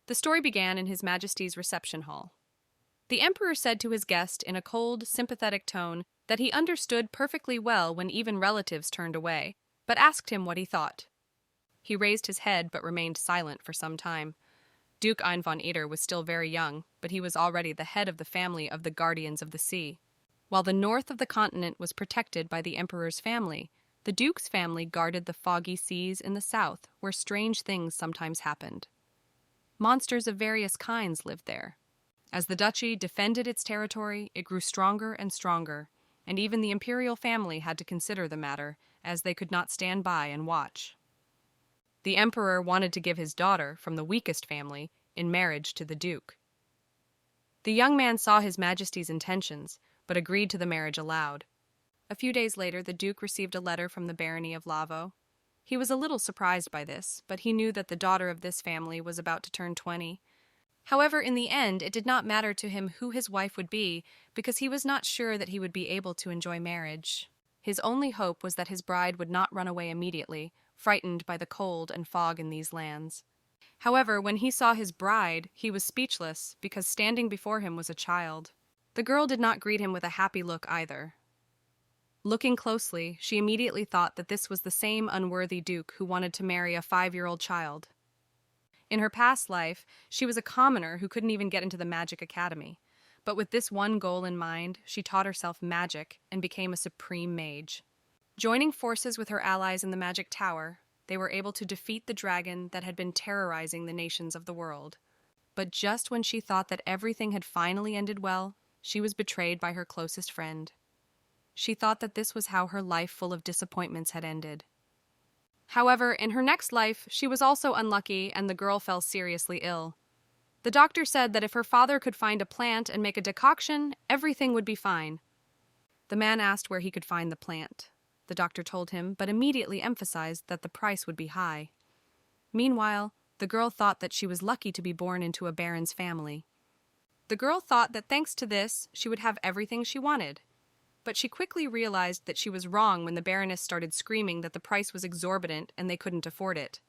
The story began in His Majesty's reception hall. The emperor said to his guest in a cold, sympathetic tone that he understood perfectly well when even relatives turned away, but asked him what he thought. He raised his head but remained silent for some time. Duke Ein von Eder was still very young, but he was already the head of the family of the Guardians of the Sea. While the north of the continent was protected by the emperor's family, the duke's family guarded the foggy seas in the south, where strange things sometimes happened. Monsters of various kinds lived there. As the duchy defended its territory, it grew stronger and stronger, and even the imperial family had to consider the matter, as they could not stand by and watch. The emperor wanted to give his daughter, from the weakest family, in marriage to the duke. The young man saw His Majesty's intentions, but agreed to the marriage aloud. A few days later, the duke received a letter from the barony of Lavo. He was a little surprised by this, but he knew that the daughter of this family was about to turn 20. However, in the end, it did not matter to him who his wife would be, because he was not sure that he would be able to enjoy marriage. His only hope was that his bride would not run away immediately, frightened by the cold and fog in these lands. However, when he saw his bride, he was speechless, because standing before him was a child. The girl did not greet him with a happy look either. Looking closely, she immediately thought that this was the same unworthy duke who wanted to marry a 5-year-old child. In her past life, she was a commoner who couldn't even get into the magic academy. But with this one goal in mind, she taught herself magic and became a supreme mage. Joining forces with her allies in the magic tower, they were able to defeat the dragon that had been terrorizing the nations of the world. But just when she thought that everything had finally ended well, she was betrayed by her closest friend. She thought that this was how her life full of disappointments had ended. However, in her next life, she was also unlucky and the girl fell seriously ill. The doctor said that if her father could find a plant and make a decoction, everything would be fine. The man asked where he could find the plant. The doctor told him, but immediately emphasized that the price would be high. Meanwhile, the girl thought that she was lucky to be born into a baron's family. The girl thought that thanks to this, she would have everything she wanted. But she quickly realized that she was wrong when the baroness started screaming that the price was exorbitant and they couldn't afford it.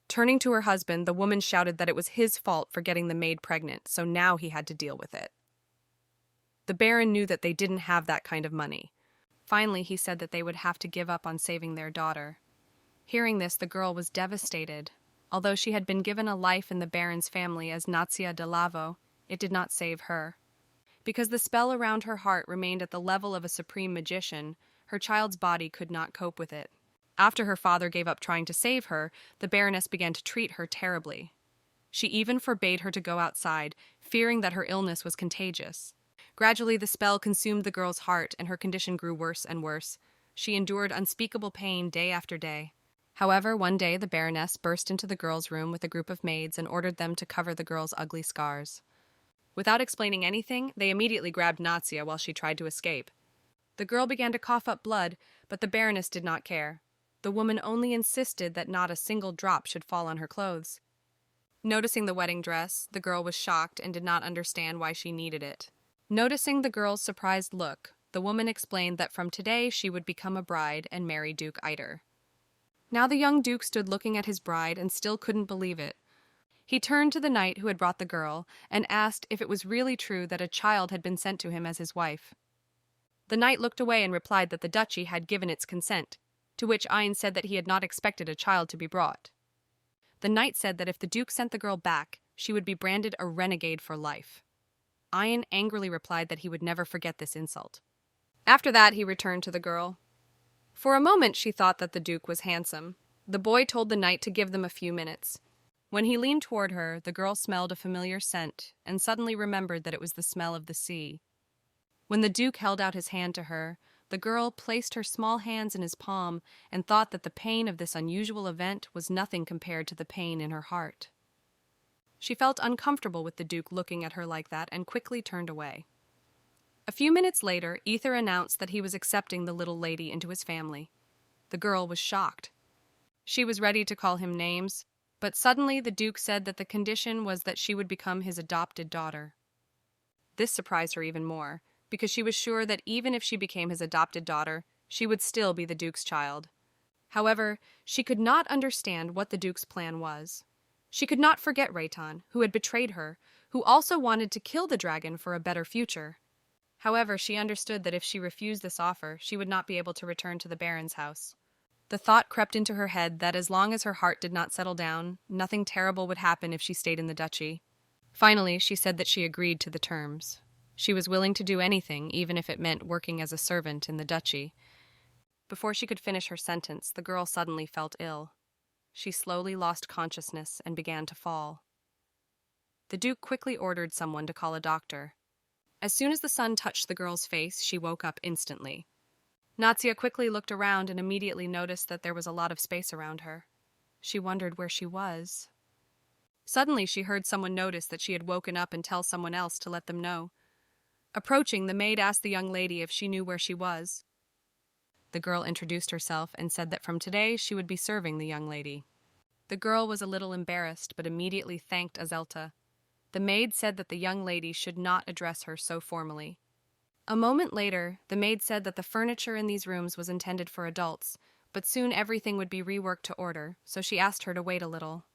Turning to her husband, the woman shouted that it was his fault for getting the maid pregnant, so now he had to deal with it. The baron knew that they didn't have that kind of money. Finally, he said that they would have to give up on saving their daughter. Hearing this, the girl was devastated. Although she had been given a life in the baron's family as Nazia de Lavo, it did not save her. Because the spell around her heart remained at the level of a supreme magician, her child's body could not cope with it. After her father gave up trying to save her, the baroness began to treat her terribly. She even forbade her to go outside, fearing that her illness was contagious. Gradually, the spell consumed the girl's heart, and her condition grew worse and worse. She endured unspeakable pain day after day. However, one day the baroness burst into the girl's room with a group of maids and ordered them to cover the girl's ugly scars. Without explaining anything, they immediately grabbed Nazia while she tried to escape. The girl began to cough up blood, but the baroness did not care. The woman only insisted that not a single drop should fall on her clothes. Noticing the wedding dress, the girl was shocked and did not understand why she needed it. Noticing the girl's surprised look, the woman explained that from today she would become a bride and marry Duke Eider. Now the young duke stood looking at his bride and still couldn't believe it. He turned to the knight who had brought the girl and asked if it was really true that a child had been sent to him as his wife. The knight looked away and replied that the duchy had given its consent, to which Ein said that he had not expected a child to be brought. The knight said that if the duke sent the girl back, she would be branded a renegade for life. Ein angrily replied that he would never forget this insult. After that, he returned to the girl. For a moment, she thought that the duke was handsome. The boy told the knight to give them a few minutes. When he leaned toward her, the girl smelled a familiar scent and suddenly remembered that it was the smell of the sea. When the duke held out his hand to her, the girl placed her small hands in his palm and thought that the pain of this unusual event was nothing compared to the pain in her heart. She felt uncomfortable with the duke looking at her like that and quickly turned away. A few minutes later, Ether announced that he was accepting the little lady into his family. The girl was shocked. She was ready to call him names, but suddenly the duke said that the condition was that she would become his adopted daughter. This surprised her even more, because she was sure that even if she became his adopted daughter, she would still be the duke's child. However, she could not understand what the duke's plan was. She could not forget Rayton, who had betrayed her, who also wanted to kill the dragon for a better future. However, she understood that if she refused this offer, she would not be able to return to the Baron's house. The thought crept into her head that as long as her heart did not settle down, nothing terrible would happen if she stayed in the duchy. Finally, she said that she agreed to the terms. She was willing to do anything, even if it meant working as a servant in the duchy. Before she could finish her sentence, the girl suddenly felt ill. She slowly lost consciousness and began to fall. The Duke quickly ordered someone to call a doctor. As soon as the sun touched the girl's face, she woke up instantly. Natsia quickly looked around and immediately noticed that there was a lot of space around her. She wondered where she was. Suddenly, she heard someone notice that she had woken up and tell someone else to let them know. Approaching, the maid asked the young lady if she knew where she was. The girl introduced herself and said that from today she would be serving the young lady. The girl was a little embarrassed, but immediately thanked Azelta. The maid said that the young lady should not address her so formally. A moment later, the maid said that the furniture in these rooms was intended for adults, but soon everything would be reworked to order, so she asked her to wait a little.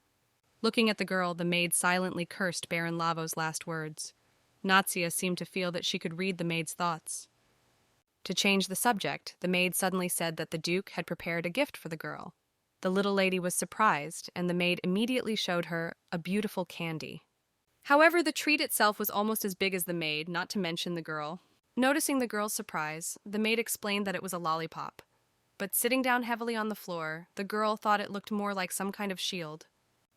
Looking at the girl, the maid silently cursed Baron Lavo's last words. Natsia seemed to feel that she could read the maid's thoughts. To change the subject, the maid suddenly said that the Duke had prepared a gift for the girl. The little lady was surprised, and the maid immediately showed her a beautiful candy. However, the treat itself was almost as big as the maid, not to mention the girl. Noticing the girl's surprise, the maid explained that it was a lollipop. But sitting down heavily on the floor, the girl thought it looked more like some kind of shield.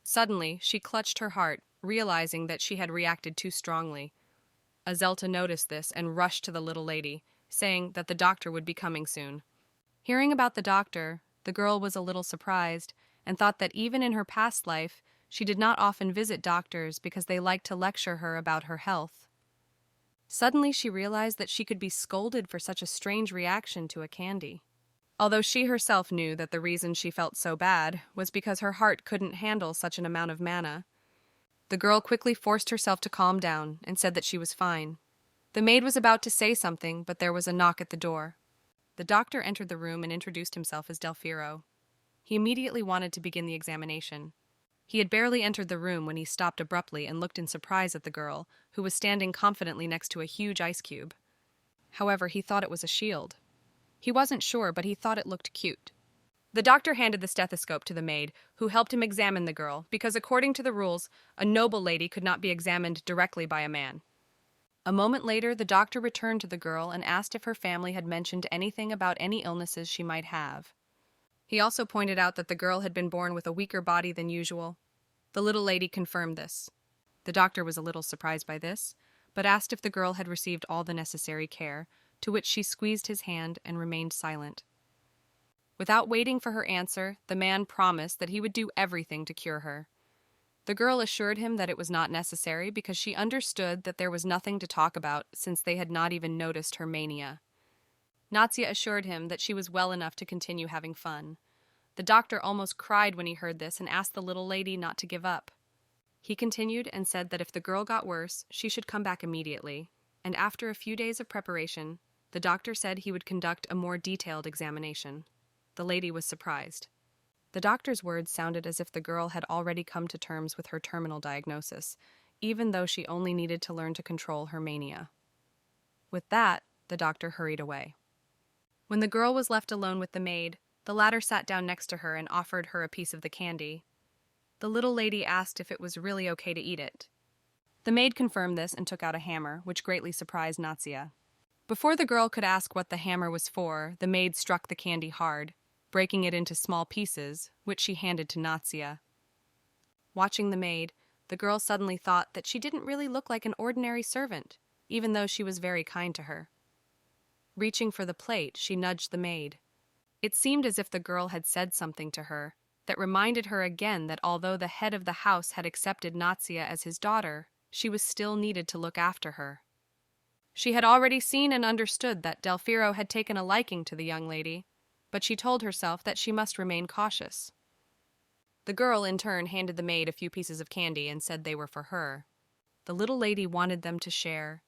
Suddenly, she clutched her heart, realizing that she had reacted too strongly. Azelta noticed this and rushed to the little lady, saying that the doctor would be coming soon. Hearing about the doctor, the girl was a little surprised and thought that even in her past life, she did not often visit doctors because they liked to lecture her about her health. Suddenly, she realized that she could be scolded for such a strange reaction to a candy. Although she herself knew that the reason she felt so bad was because her heart couldn't handle such an amount of mana. The girl quickly forced herself to calm down and said that she was fine. The maid was about to say something, but there was a knock at the door. The doctor entered the room and introduced himself as Delfiro. He immediately wanted to begin the examination. He had barely entered the room when he stopped abruptly and looked in surprise at the girl, who was standing confidently next to a huge ice cube. However, he thought it was a shield. He wasn't sure, but he thought it looked cute. The doctor handed the stethoscope to the maid, who helped him examine the girl, because according to the rules, a noble lady could not be examined directly by a man. A moment later, the doctor returned to the girl and asked if her family had mentioned anything about any illnesses she might have. He also pointed out that the girl had been born with a weaker body than usual. The little lady confirmed this. The doctor was a little surprised by this, but asked if the girl had received all the necessary care, to which she squeezed his hand and remained silent. Without waiting for her answer, the man promised that he would do everything to cure her. The girl assured him that it was not necessary because she understood that there was nothing to talk about since they had not even noticed her mania. Natsia assured him that she was well enough to continue having fun. The doctor almost cried when he heard this and asked the little lady not to give up. He continued and said that if the girl got worse, she should come back immediately, and after a few days of preparation, the doctor said he would conduct a more detailed examination. The lady was surprised. The doctor's words sounded as if the girl had already come to terms with her terminal diagnosis, even though she only needed to learn to control her mania. With that, the doctor hurried away. When the girl was left alone with the maid, the latter sat down next to her and offered her a piece of the candy. The little lady asked if it was really okay to eat it. The maid confirmed this and took out a hammer, which greatly surprised Natsia. Before the girl could ask what the hammer was for, the maid struck the candy hard, breaking it into small pieces, which she handed to Natsia. Watching the maid, the girl suddenly thought that she didn't really look like an ordinary servant, even though she was very kind to her. Reaching for the plate, she nudged the maid. It seemed as if the girl had said something to her that reminded her again that although the head of the house had accepted Natsia as his daughter, she was still needed to look after her. She had already seen and understood that Delfiro had taken a liking to the young lady, but she told herself that she must remain cautious. The girl, in turn, handed the maid a few pieces of candy and said they were for her. The little lady wanted them to share.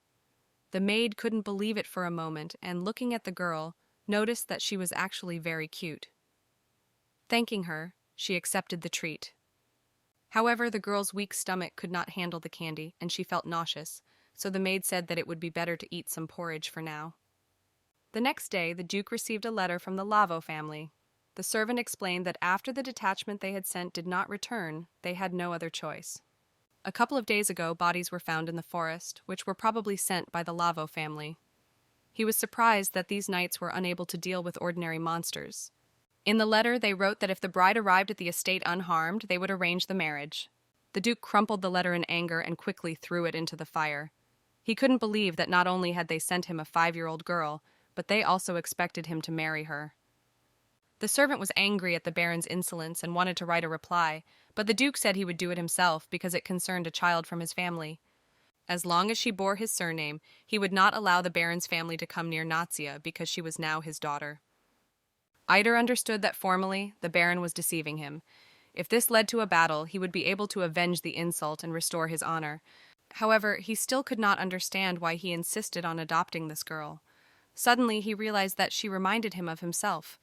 The maid couldn't believe it for a moment, and looking at the girl, noticed that she was actually very cute. Thanking her, she accepted the treat. However, the girl's weak stomach could not handle the candy, and she felt nauseous, so the maid said that it would be better to eat some porridge for now. The next day, the Duke received a letter from the Lavo family. The servant explained that after the detachment they had sent did not return, they had no other choice. A couple of days ago, bodies were found in the forest, which were probably sent by the Lavo family. He was surprised that these knights were unable to deal with ordinary monsters. In the letter, they wrote that if the bride arrived at the estate unharmed, they would arrange the marriage. The Duke crumpled the letter in anger and quickly threw it into the fire. He couldn't believe that not only had they sent him a 5-year-old girl, but they also expected him to marry her. The servant was angry at the Baron's insolence and wanted to write a reply, but the Duke said he would do it himself because it concerned a child from his family. As long as she bore his surname, he would not allow the Baron's family to come near Natsia because she was now his daughter. Eider understood that formally, the Baron was deceiving him. If this led to a battle, he would be able to avenge the insult and restore his honor. However, he still could not understand why he insisted on adopting this girl. Suddenly, he realized that she reminded him of himself.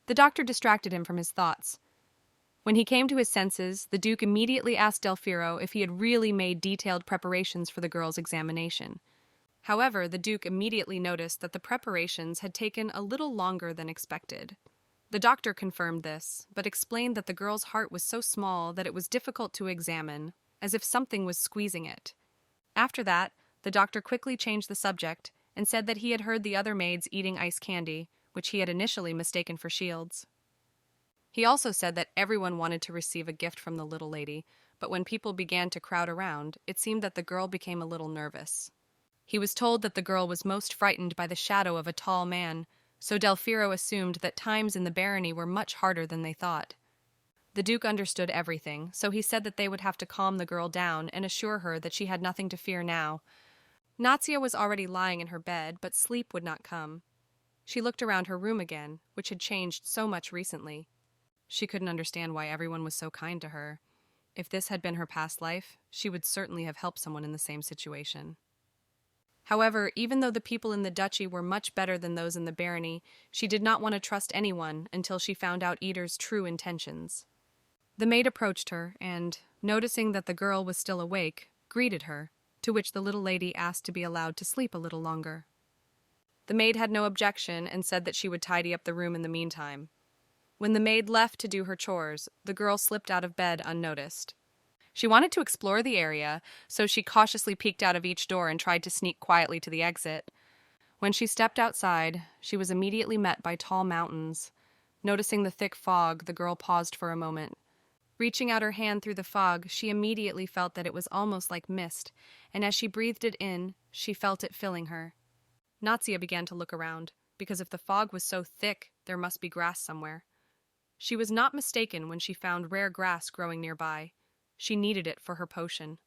The doctor distracted him from his thoughts. When he came to his senses, the Duke immediately asked Delfiro if he had really made detailed preparations for the girl's examination. However, the Duke immediately noticed that the preparations had taken a little longer than expected. The doctor confirmed this, but explained that the girl's heart was so small that it was difficult to examine, as if something was squeezing it. After that, the doctor quickly changed the subject and said that he had heard the other maids eating ice candy, which he had initially mistaken for shields. He also said that everyone wanted to receive a gift from the little lady, but when people began to crowd around, it seemed that the girl became a little nervous. He was told that the girl was most frightened by the shadow of a tall man, so Delfiro assumed that times in the barony were much harder than they thought. The Duke understood everything, so he said that they would have to calm the girl down and assure her that she had nothing to fear now. Natsia was already lying in her bed, but sleep would not come. She looked around her room again, which had changed so much recently. She couldn't understand why everyone was so kind to her. If this had been her past life, she would certainly have helped someone in the same situation. However, even though the people in the duchy were much better than those in the barony, she did not want to trust anyone until she found out Eider's true intentions. The maid approached her and, noticing that the girl was still awake, greeted her, to which the little lady asked to be allowed to sleep a little longer. The maid had no objection and said that she would tidy up the room in the meantime. When the maid left to do her chores, the girl slipped out of bed unnoticed. She wanted to explore the area, so she cautiously peeked out of each door and tried to sneak quietly to the exit. When she stepped outside, she was immediately met by tall mountains. Noticing the thick fog, the girl paused for a moment. Reaching out her hand through the fog, she immediately felt that it was almost like mist, and as she breathed it in, she felt it filling her. Natsia began to look around, because if the fog was so thick, there must be grass somewhere. She was not mistaken when she found rare grass growing nearby. She needed it for her potion.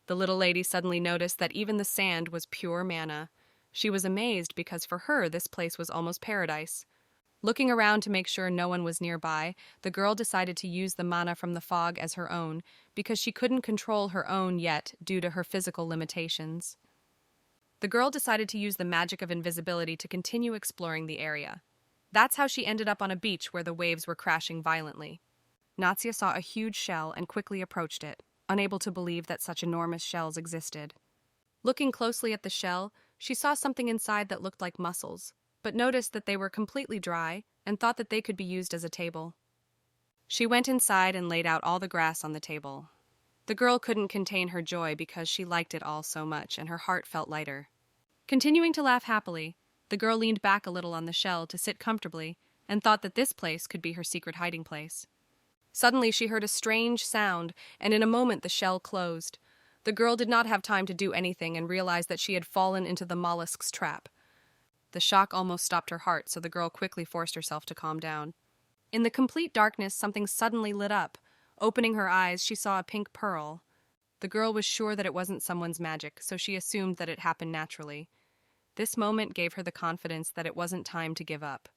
The little lady suddenly noticed that even the sand was pure mana. She was amazed because for her this place was almost paradise. Looking around to make sure no one was nearby, the girl decided to use the mana from the fog as her own, because she couldn't control her own yet due to her physical limitations. The girl decided to use the magic of invisibility to continue exploring the area. That's how she ended up on a beach where the waves were crashing violently. Natsia saw a huge shell and quickly approached it, unable to believe that such enormous shells existed. Looking closely at the shell, she saw something inside that looked like mussels, but noticed that they were completely dry and thought that they could be used as a table. She went inside and laid out all the grass on the table. The girl couldn't contain her joy because she liked it all so much and her heart felt lighter. Continuing to laugh happily, the girl leaned back a little on the shell to sit comfortably and thought that this place could be her secret hiding place. Suddenly she heard a strange sound, and in a moment the shell closed. The girl did not have time to do anything and realized that she had fallen into the mollusk's trap. The shock almost stopped her heart, so the girl quickly forced herself to calm down. In the complete darkness, something suddenly lit up. Opening her eyes, she saw a pink pearl. The girl was sure that it wasn't someone's magic, so she assumed that it happened naturally. This moment gave her the confidence that it wasn't time to give up.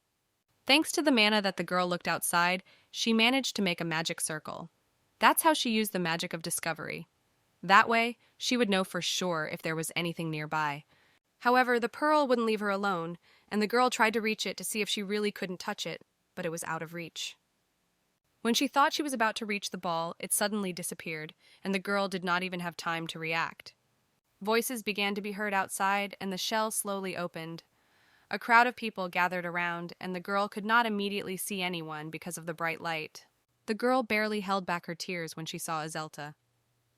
Thanks to the mana that the girl looked outside, she managed to make a magic circle. That's how she used the magic of discovery. That way, she would know for sure if there was anything nearby. However, the pearl wouldn't leave her alone, and the girl tried to reach it to see if she really couldn't touch it, but it was out of reach. When she thought she was about to reach the ball, it suddenly disappeared, and the girl did not even have time to react. Voices began to be heard outside, and the shell slowly opened. A crowd of people gathered around, and the girl could not immediately see anyone because of the bright light. The girl barely held back her tears when she saw Azelta.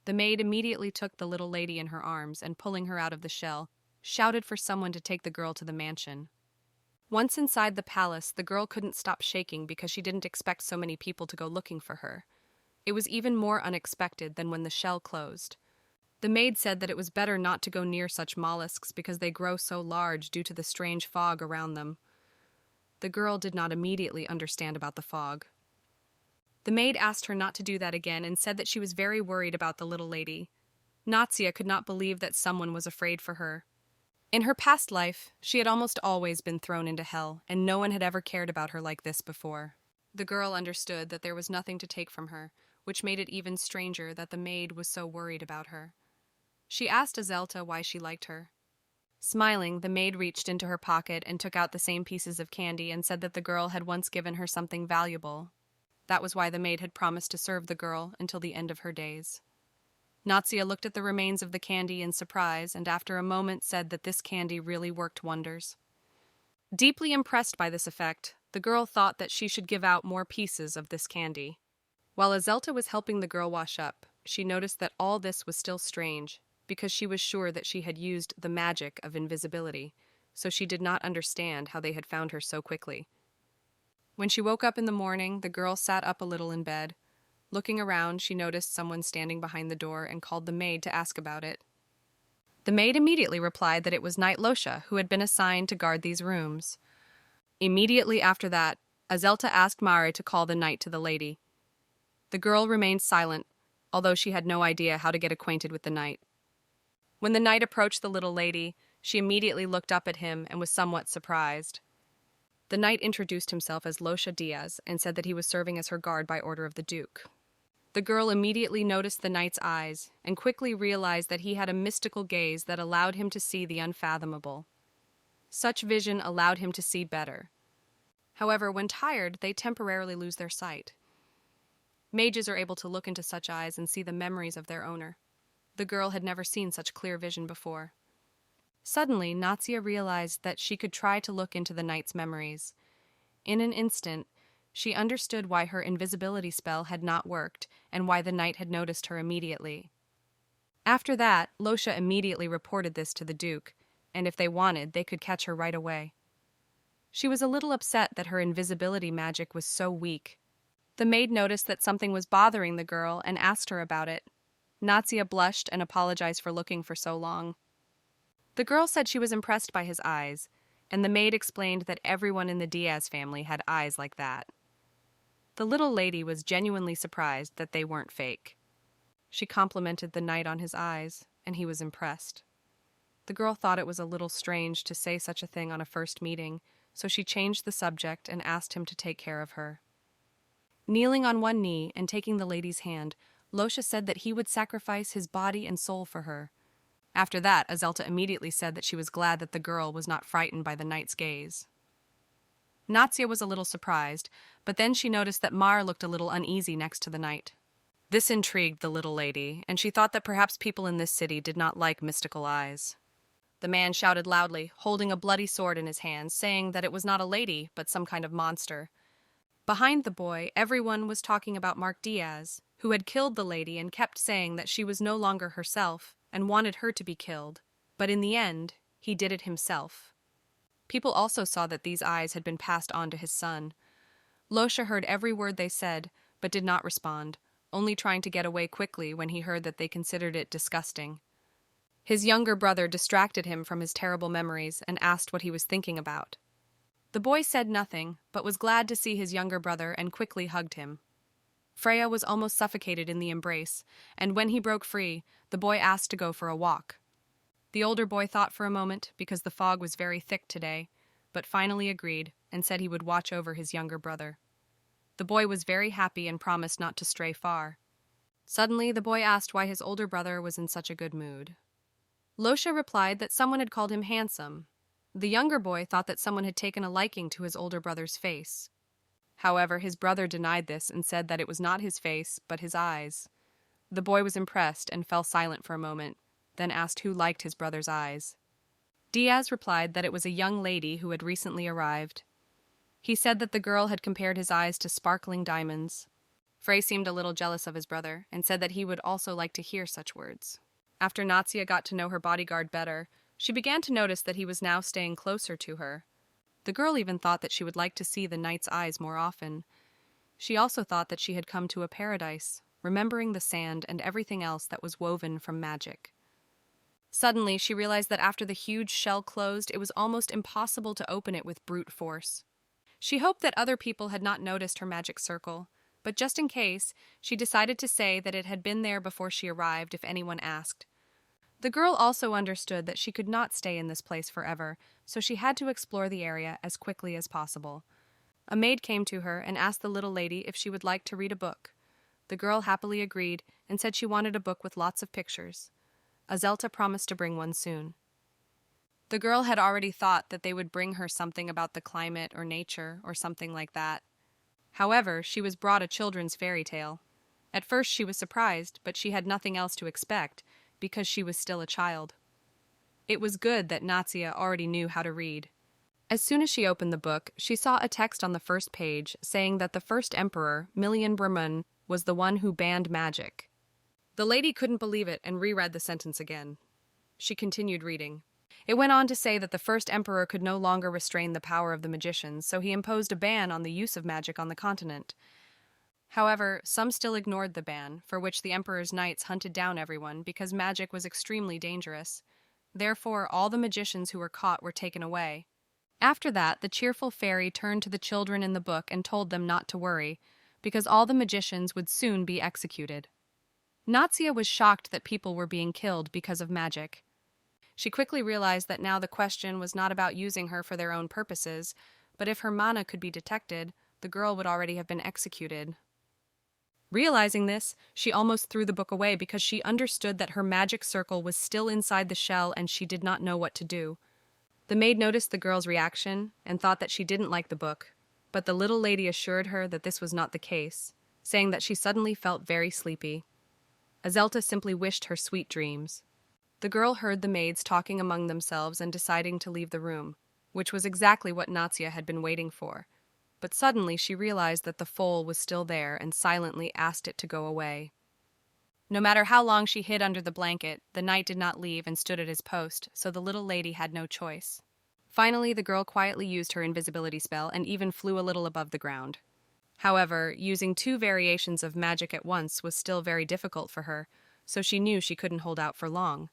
The maid immediately took the little lady in her arms and, pulling her out of the shell, shouted for someone to take the girl to the mansion. Once inside the palace, the girl couldn't stop shaking because she didn't expect so many people to go looking for her. It was even more unexpected than when the shell closed. The maid said that it was better not to go near such mollusks because they grow so large due to the strange fog around them. The girl did not immediately understand about the fog. The maid asked her not to do that again and said that she was very worried about the little lady. Natsia could not believe that someone was afraid for her. In her past life, she had almost always been thrown into hell, and no one had ever cared about her like this before. The girl understood that there was nothing to take from her, which made it even stranger that the maid was so worried about her. She asked Azelta why she liked her. Smiling, the maid reached into her pocket and took out the same pieces of candy and said that the girl had once given her something valuable. That was why the maid had promised to serve the girl until the end of her days. Natsia looked at the remains of the candy in surprise and after a moment said that this candy really worked wonders. Deeply impressed by this effect, the girl thought that she should give out more pieces of this candy. While Azelta was helping the girl wash up, she noticed that all this was still strange, because she was sure that she had used the magic of invisibility, so she did not understand how they had found her so quickly. When she woke up in the morning, the girl sat up a little in bed. Looking around, she noticed someone standing behind the door and called the maid to ask about it. The maid immediately replied that it was Knight Losha, who had been assigned to guard these rooms. Immediately after that, Azelta asked Mare to call the knight to the lady. The girl remained silent, although she had no idea how to get acquainted with the knight. When the knight approached the little lady, she immediately looked up at him and was somewhat surprised. The knight introduced himself as Losha Diaz and said that he was serving as her guard by order of the Duke. The girl immediately noticed the knight's eyes and quickly realized that he had a mystical gaze that allowed him to see the unfathomable. Such vision allowed him to see better. However, when tired, they temporarily lose their sight. Mages are able to look into such eyes and see the memories of their owner. The girl had never seen such clear vision before. Suddenly, Natsia realized that she could try to look into the knight's memories. In an instant, she understood why her invisibility spell had not worked and why the knight had noticed her immediately. After that, Losha immediately reported this to the Duke, and if they wanted, they could catch her right away. She was a little upset that her invisibility magic was so weak. The maid noticed that something was bothering the girl and asked her about it. Natsia blushed and apologized for looking for so long. The girl said she was impressed by his eyes, and the maid explained that everyone in the Diaz family had eyes like that. The little lady was genuinely surprised that they weren't fake. She complimented the knight on his eyes, and he was impressed. The girl thought it was a little strange to say such a thing on a first meeting, so she changed the subject and asked him to take care of her. Kneeling on one knee and taking the lady's hand, Losha said that he would sacrifice his body and soul for her. After that, Azelta immediately said that she was glad that the girl was not frightened by the knight's gaze. Natsia was a little surprised, but then she noticed that Mar looked a little uneasy next to the knight. This intrigued the little lady, and she thought that perhaps people in this city did not like mystical eyes. The man shouted loudly, holding a bloody sword in his hands, saying that it was not a lady, but some kind of monster. Behind the boy, everyone was talking about Mark Diaz, who had killed the lady and kept saying that she was no longer herself and wanted her to be killed, but in the end, he did it himself. People also saw that these eyes had been passed on to his son. Losha heard every word they said, but did not respond, only trying to get away quickly when he heard that they considered it disgusting. His younger brother distracted him from his terrible memories and asked what he was thinking about. The boy said nothing, but was glad to see his younger brother and quickly hugged him. Freya was almost suffocated in the embrace, and when he broke free, the boy asked to go for a walk. The older boy thought for a moment, because the fog was very thick today, but finally agreed and said he would watch over his younger brother. The boy was very happy and promised not to stray far. Suddenly, the boy asked why his older brother was in such a good mood. Losha replied that someone had called him handsome. The younger boy thought that someone had taken a liking to his older brother's face. However, his brother denied this and said that it was not his face, but his eyes. The boy was impressed and fell silent for a moment, then asked who liked his brother's eyes. Diaz replied that it was a young lady who had recently arrived. He said that the girl had compared his eyes to sparkling diamonds. Frey seemed a little jealous of his brother and said that he would also like to hear such words. After Natsia got to know her bodyguard better, she began to notice that he was now staying closer to her. The girl even thought that she would like to see the knight's eyes more often. She also thought that she had come to a paradise, remembering the sand and everything else that was woven from magic. Suddenly, she realized that after the huge shell closed, it was almost impossible to open it with brute force. She hoped that other people had not noticed her magic circle, but just in case, she decided to say that it had been there before she arrived if anyone asked. The girl also understood that she could not stay in this place forever, so she had to explore the area as quickly as possible. A maid came to her and asked the little lady if she would like to read a book. The girl happily agreed and said she wanted a book with lots of pictures. Azelta promised to bring one soon. The girl had already thought that they would bring her something about the climate or nature or something like that. However, she was brought a children's fairy tale. At first she was surprised, but she had nothing else to expect, because she was still a child. It was good that Natsia already knew how to read. As soon as she opened the book, she saw a text on the first page saying that the first emperor, Milian Brahman, was the one who banned magic. The lady couldn't believe it and reread the sentence again. She continued reading. It went on to say that the first emperor could no longer restrain the power of the magicians, so he imposed a ban on the use of magic on the continent. However, some still ignored the ban, for which the emperor's knights hunted down everyone because magic was extremely dangerous. Therefore, all the magicians who were caught were taken away. After that, the cheerful fairy turned to the children in the book and told them not to worry, because all the magicians would soon be executed. Natsia was shocked that people were being killed because of magic. She quickly realized that now the question was not about using her for their own purposes, but if her mana could be detected, the girl would already have been executed. Realizing this, she almost threw the book away because she understood that her magic circle was still inside the shell and she did not know what to do. The maid noticed the girl's reaction and thought that she didn't like the book, but the little lady assured her that this was not the case, saying that she suddenly felt very sleepy. Azelta simply wished her sweet dreams. The girl heard the maids talking among themselves and deciding to leave the room, which was exactly what Natsia had been waiting for. But suddenly she realized that the foal was still there and silently asked it to go away. No matter how long she hid under the blanket, the knight did not leave and stood at his post, so the little lady had no choice. Finally, the girl quietly used her invisibility spell and even flew a little above the ground. However, using 2 variations of magic at once was still very difficult for her, so she knew she couldn't hold out for long.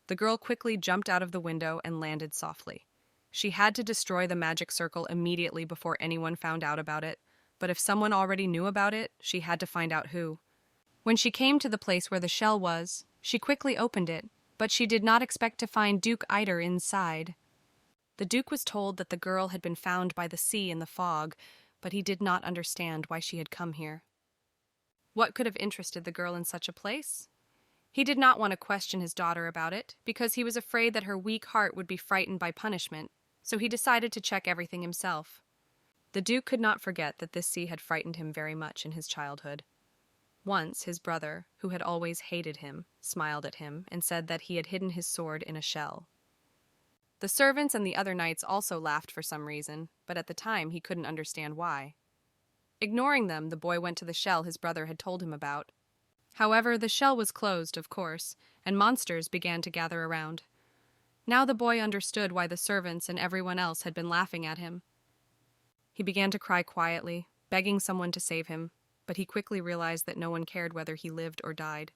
The girl quickly jumped out of the window and landed softly. She had to destroy the magic circle immediately before anyone found out about it, but if someone already knew about it, she had to find out who. When she came to the place where the shell was, she quickly opened it, but she did not expect to find Duke Eider inside. The Duke was told that the girl had been found by the sea in the fog, but he did not understand why she had come here. What could have interested the girl in such a place? He did not want to question his daughter about it, because he was afraid that her weak heart would be frightened by punishment, so he decided to check everything himself. The Duke could not forget that this sea had frightened him very much in his childhood. Once, his brother, who had always hated him, smiled at him and said that he had hidden his sword in a shell. The servants and the other knights also laughed for some reason, but at the time he couldn't understand why. Ignoring them, the boy went to the shell his brother had told him about. However, the shell was closed, of course, and monsters began to gather around. Now the boy understood why the servants and everyone else had been laughing at him. He began to cry quietly, begging someone to save him, but he quickly realized that no one cared whether he lived or died.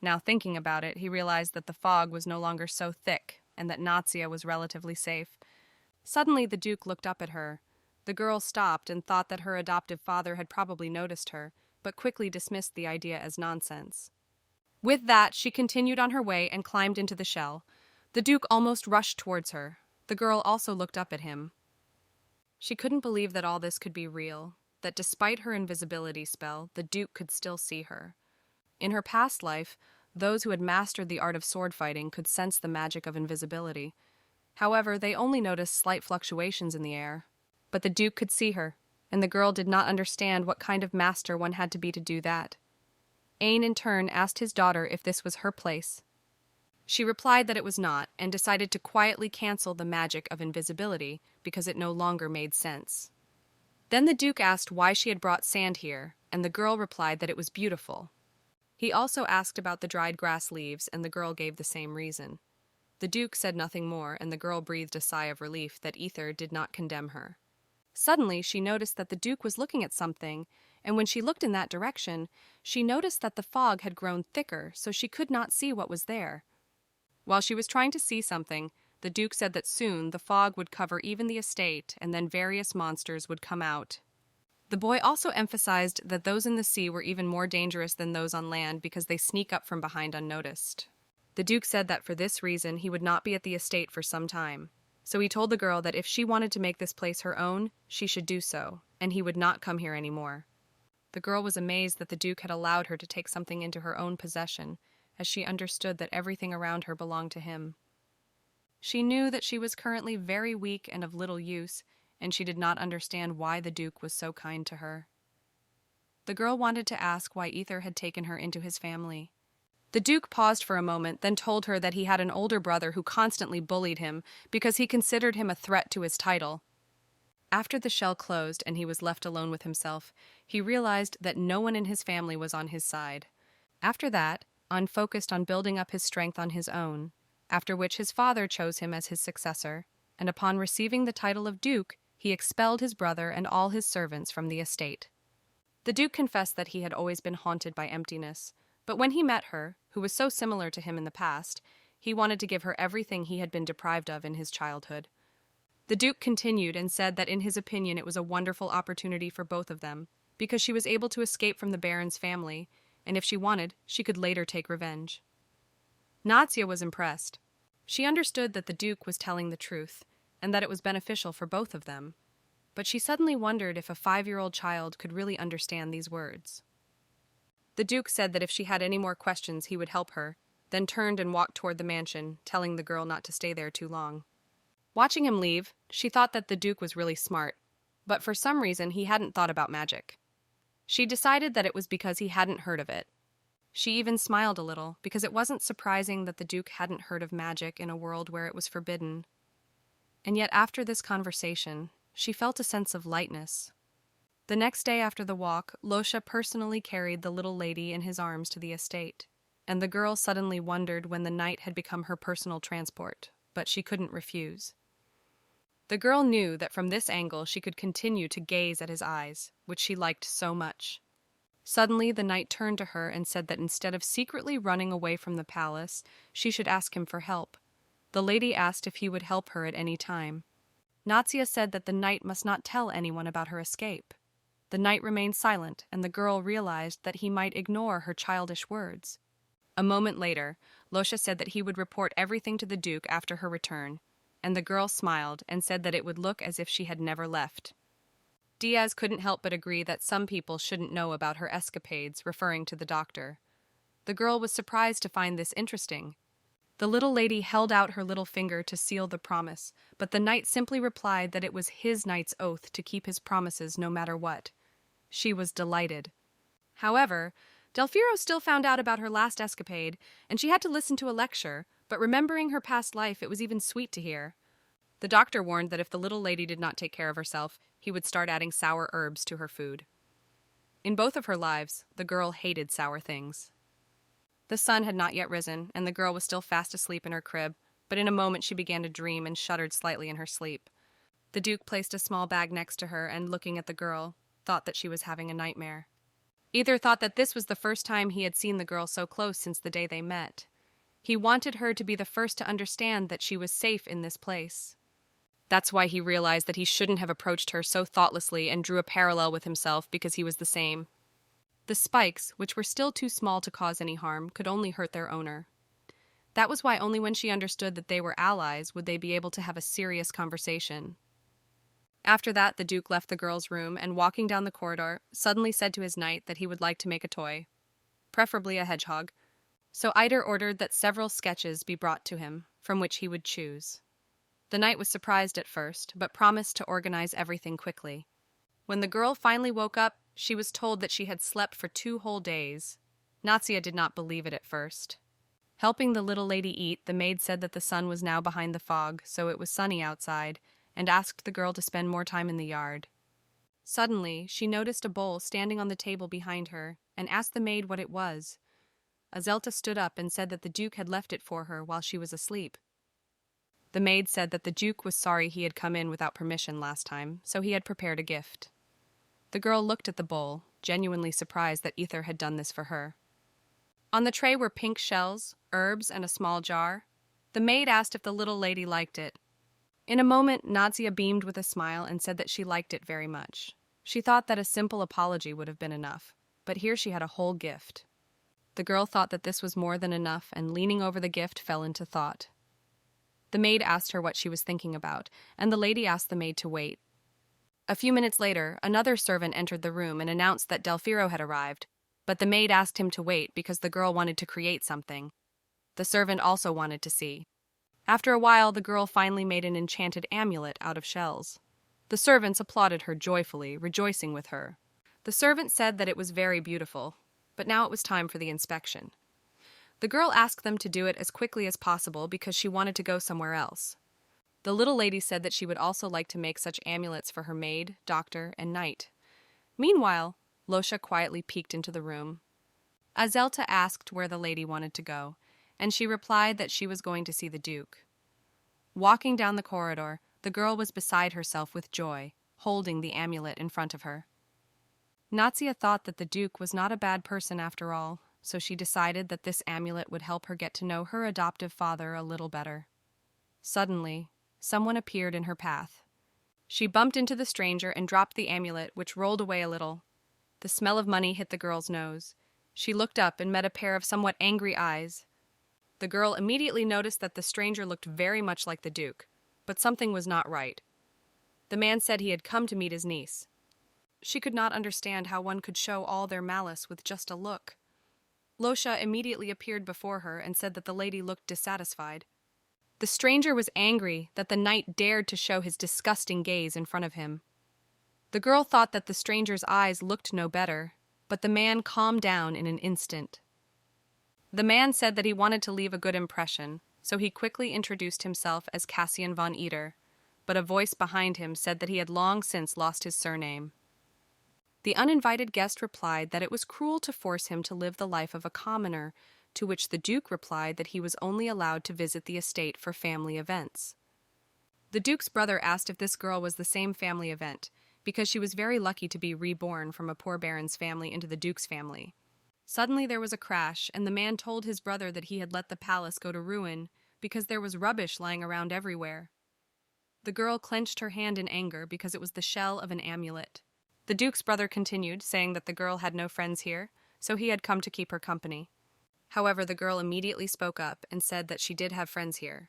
Now thinking about it, he realized that the fog was no longer so thick and that Natsia was relatively safe. Suddenly the Duke looked up at her. The girl stopped and thought that her adoptive father had probably noticed her, but quickly dismissed the idea as nonsense. With that, she continued on her way and climbed into the shell. The Duke almost rushed towards her. The girl also looked up at him. She couldn't believe that all this could be real, that despite her invisibility spell, the Duke could still see her. In her past life, those who had mastered the art of sword fighting could sense the magic of invisibility. However, they only noticed slight fluctuations in the air. But the Duke could see her, and the girl did not understand what kind of master one had to be to do that. Ain in turn asked his daughter if this was her place. She replied that it was not, and decided to quietly cancel the magic of invisibility because it no longer made sense. Then the Duke asked why she had brought sand here, and the girl replied that it was beautiful. He also asked about the dried grass leaves, and the girl gave the same reason. The Duke said nothing more, and the girl breathed a sigh of relief that Ether did not condemn her. Suddenly, she noticed that the Duke was looking at something, and when she looked in that direction, she noticed that the fog had grown thicker, so she could not see what was there. While she was trying to see something, the Duke said that soon the fog would cover even the estate, and then various monsters would come out. The boy also emphasized that those in the sea were even more dangerous than those on land because they sneak up from behind unnoticed. The Duke said that for this reason he would not be at the estate for some time. So he told the girl that if she wanted to make this place her own, she should do so, and he would not come here anymore. The girl was amazed that the Duke had allowed her to take something into her own possession, as she understood that everything around her belonged to him. She knew that she was currently very weak and of little use, and she did not understand why the Duke was so kind to her. The girl wanted to ask why Ether had taken her into his family. The Duke paused for a moment, then told her that he had an older brother who constantly bullied him because he considered him a threat to his title. After the shell closed and he was left alone with himself, he realized that no one in his family was on his side. After that, An focused on building up his strength on his own, after which his father chose him as his successor, and upon receiving the title of Duke, he expelled his brother and all his servants from the estate. The Duke confessed that he had always been haunted by emptiness, but when he met her, who was so similar to him in the past, he wanted to give her everything he had been deprived of in his childhood. The Duke continued and said that in his opinion it was a wonderful opportunity for both of them, because she was able to escape from the Baron's family, and if she wanted, she could later take revenge. Natsya was impressed. She understood that the Duke was telling the truth, and that it was beneficial for both of them, but she suddenly wondered if a 5-year-old child could really understand these words. The Duke said that if she had any more questions he would help her, then turned and walked toward the mansion, telling the girl not to stay there too long. Watching him leave, she thought that the Duke was really smart, but for some reason he hadn't thought about magic. She decided that it was because he hadn't heard of it. She even smiled a little, because it wasn't surprising that the Duke hadn't heard of magic in a world where it was forbidden. And yet after this conversation, she felt a sense of lightness. The next day after the walk, Losha personally carried the little lady in his arms to the estate, and the girl suddenly wondered when the knight had become her personal transport, but she couldn't refuse. The girl knew that from this angle she could continue to gaze at his eyes, which she liked so much. Suddenly the knight turned to her and said that instead of secretly running away from the palace, she should ask him for help. The lady asked if he would help her at any time. Natsya said that the knight must not tell anyone about her escape. The knight remained silent, and the girl realized that he might ignore her childish words. A moment later, Losha said that he would report everything to the Duke after her return, and the girl smiled and said that it would look as if she had never left. Diaz couldn't help but agree that some people shouldn't know about her escapades, referring to the doctor. The girl was surprised to find this interesting. The little lady held out her little finger to seal the promise, but the knight simply replied that it was his knight's oath to keep his promises no matter what. She was delighted. However, Delfiro still found out about her last escapade, and she had to listen to a lecture, but remembering her past life, it was even sweet to hear. The doctor warned that if the little lady did not take care of herself, he would start adding sour herbs to her food. In both of her lives, the girl hated sour things. The sun had not yet risen, and the girl was still fast asleep in her crib, but in a moment she began to dream and shuddered slightly in her sleep. The Duke placed a small bag next to her and, looking at the girl, thought that she was having a nightmare. Either thought that this was the first time he had seen the girl so close since the day they met. He wanted her to be the first to understand that she was safe in this place. That's why he realized that he shouldn't have approached her so thoughtlessly and drew a parallel with himself because he was the same. The spikes, which were still too small to cause any harm, could only hurt their owner. That was why only when she understood that they were allies would they be able to have a serious conversation. After that, the Duke left the girl's room and, walking down the corridor, suddenly said to his knight that he would like to make a toy, preferably a hedgehog. So Eider ordered that several sketches be brought to him, from which he would choose. The knight was surprised at first, but promised to organize everything quickly. When the girl finally woke up, she was told that she had slept for 2 whole days. Natsia did not believe it at first. Helping the little lady eat, the maid said that the sun was now behind the fog, so it was sunny outside, and asked the girl to spend more time in the yard. Suddenly, she noticed a bowl standing on the table behind her, and asked the maid what it was. Azelta stood up and said that the Duke had left it for her while she was asleep. The maid said that the Duke was sorry he had come in without permission last time, so he had prepared a gift. The girl looked at the bowl, genuinely surprised that Ether had done this for her. On the tray were pink shells, herbs, and a small jar. The maid asked if the little lady liked it. In a moment, Nadia beamed with a smile and said that she liked it very much. She thought that a simple apology would have been enough, but here she had a whole gift. The girl thought that this was more than enough, and leaning over the gift, fell into thought. The maid asked her what she was thinking about, and the lady asked the maid to wait. A few minutes later, another servant entered the room and announced that Delfiro had arrived, but the maid asked him to wait because the girl wanted to create something. The servant also wanted to see. After a while, the girl finally made an enchanted amulet out of shells. The servants applauded her joyfully, rejoicing with her. The servant said that it was very beautiful, but now it was time for the inspection. The girl asked them to do it as quickly as possible because she wanted to go somewhere else. The little lady said that she would also like to make such amulets for her maid, doctor, and knight. Meanwhile, Losha quietly peeked into the room. Azelta asked where the lady wanted to go, and she replied that she was going to see the Duke. Walking down the corridor, the girl was beside herself with joy, holding the amulet in front of her. Natsia thought that the Duke was not a bad person after all, so she decided that this amulet would help her get to know her adoptive father a little better. Suddenly, someone appeared in her path. She bumped into the stranger and dropped the amulet, which rolled away a little. The smell of money hit the girl's nose. She looked up and met a pair of somewhat angry eyes. The girl immediately noticed that the stranger looked very much like the Duke, but something was not right. The man said he had come to meet his niece. She could not understand how one could show all their malice with just a look. Losha immediately appeared before her and said that the lady looked dissatisfied. The stranger was angry that the knight dared to show his disgusting gaze in front of him. The girl thought that the stranger's eyes looked no better, but the man calmed down in an instant. The man said that he wanted to leave a good impression, so he quickly introduced himself as Cassian von Eater, but a voice behind him said that he had long since lost his surname. The uninvited guest replied that it was cruel to force him to live the life of a commoner, to which the Duke replied that he was only allowed to visit the estate for family events. The Duke's brother asked if this girl was the same family event, because she was very lucky to be reborn from a poor baron's family into the Duke's family. Suddenly there was a crash, and the man told his brother that he had let the palace go to ruin because there was rubbish lying around everywhere. The girl clenched her hand in anger because it was the shell of an amulet. The Duke's brother continued, saying that the girl had no friends here, so he had come to keep her company. However, the girl immediately spoke up and said that she did have friends here.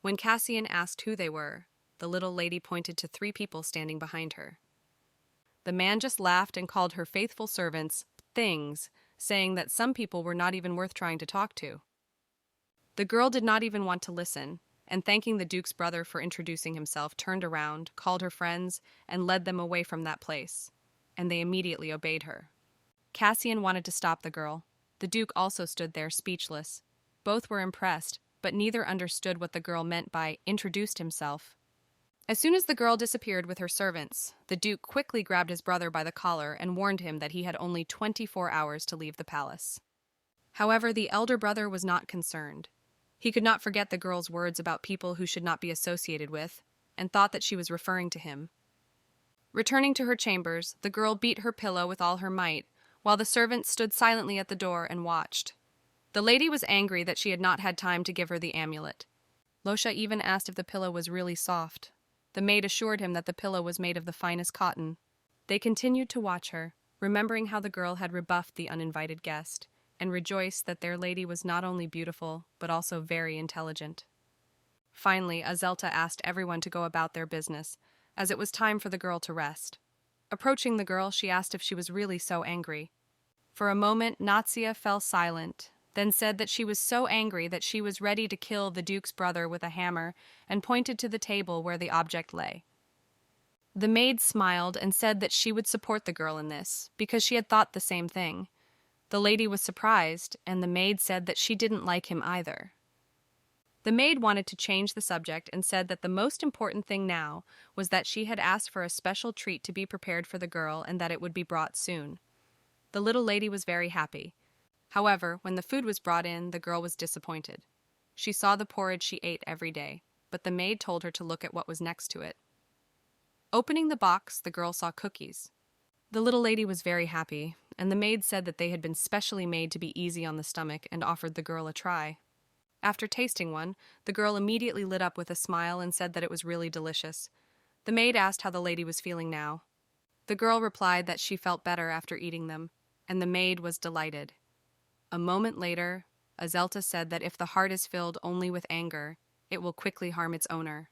When Cassian asked who they were, the little lady pointed to 3 people standing behind her. The man just laughed and called her faithful servants things, saying that some people were not even worth trying to talk to. The girl did not even want to listen, and thanking the Duke's brother for introducing himself, turned around, called her friends, and led them away from that place, and they immediately obeyed her. Cassian wanted to stop the girl. The Duke also stood there speechless. Both were impressed, but neither understood what the girl meant by introduced himself. As soon as the girl disappeared with her servants, the Duke quickly grabbed his brother by the collar and warned him that he had only 24 hours to leave the palace. However, the elder brother was not concerned. He could not forget the girl's words about people who should not be associated with, and thought that she was referring to him. Returning to her chambers, the girl beat her pillow with all her might, while the servants stood silently at the door and watched. The lady was angry that she had not had time to give her the amulet. Losha even asked if the pillow was really soft. The maid assured him that the pillow was made of the finest cotton. They continued to watch her, remembering how the girl had rebuffed the uninvited guest, and rejoiced that their lady was not only beautiful, but also very intelligent. Finally, Azelta asked everyone to go about their business, as it was time for the girl to rest. Approaching the girl, she asked if she was really so angry. For a moment, Natsia fell silent, then said that she was so angry that she was ready to kill the Duke's brother with a hammer, and pointed to the table where the object lay. The maid smiled and said that she would support the girl in this, because she had thought the same thing. The lady was surprised, and the maid said that she didn't like him either. The maid wanted to change the subject and said that the most important thing now was that she had asked for a special treat to be prepared for the girl and that it would be brought soon. The little lady was very happy. However, when the food was brought in, the girl was disappointed. She saw the porridge she ate every day, but the maid told her to look at what was next to it. Opening the box, the girl saw cookies. The little lady was very happy, and the maid said that they had been specially made to be easy on the stomach and offered the girl a try. After tasting one, the girl immediately lit up with a smile and said that it was really delicious. The maid asked how the lady was feeling now. The girl replied that she felt better after eating them, and the maid was delighted. A moment later, Azelta said that if the heart is filled only with anger, it will quickly harm its owner.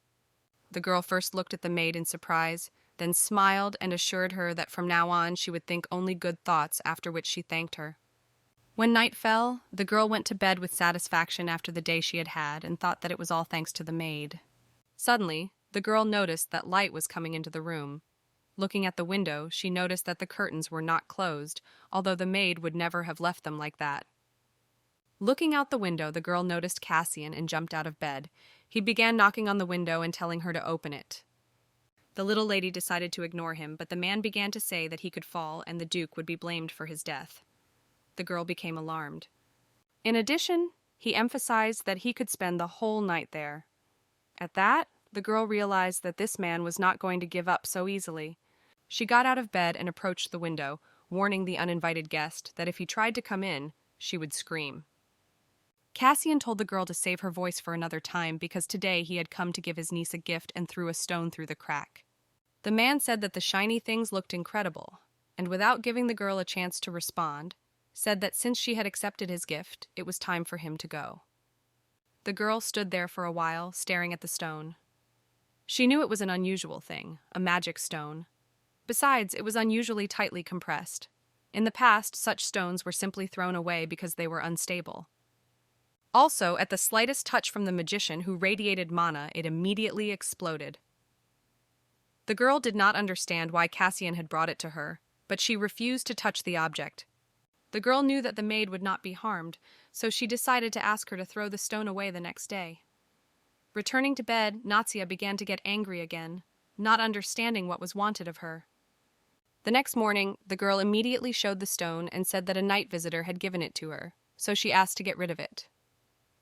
The girl first looked at the maid in surprise, then smiled and assured her that from now on she would think only good thoughts, after which she thanked her. When night fell, the girl went to bed with satisfaction after the day she had had and thought that it was all thanks to the maid. Suddenly, the girl noticed that light was coming into the room. Looking at the window, she noticed that the curtains were not closed, although the maid would never have left them like that. Looking out the window, the girl noticed Cassian and jumped out of bed. He began knocking on the window and telling her to open it. The little lady decided to ignore him, but the man began to say that he could fall and the Duke would be blamed for his death. The girl became alarmed. In addition, he emphasized that he could spend the whole night there. At that, the girl realized that this man was not going to give up so easily. She got out of bed and approached the window, warning the uninvited guest that if he tried to come in, she would scream. Cassian told the girl to save her voice for another time because today he had come to give his niece a gift and threw a stone through the crack. The man said that the shiny things looked incredible, and without giving the girl a chance to respond, said that since she had accepted his gift, it was time for him to go. The girl stood there for a while, staring at the stone. She knew it was an unusual thing, a magic stone. Besides, it was unusually tightly compressed. In the past, such stones were simply thrown away because they were unstable. Also, at the slightest touch from the magician who radiated mana, it immediately exploded. The girl did not understand why Cassian had brought it to her, but she refused to touch the object. The girl knew that the maid would not be harmed, so she decided to ask her to throw the stone away the next day. Returning to bed, Natsia began to get angry again, not understanding what was wanted of her. The next morning, the girl immediately showed the stone and said that a night visitor had given it to her, so she asked to get rid of it.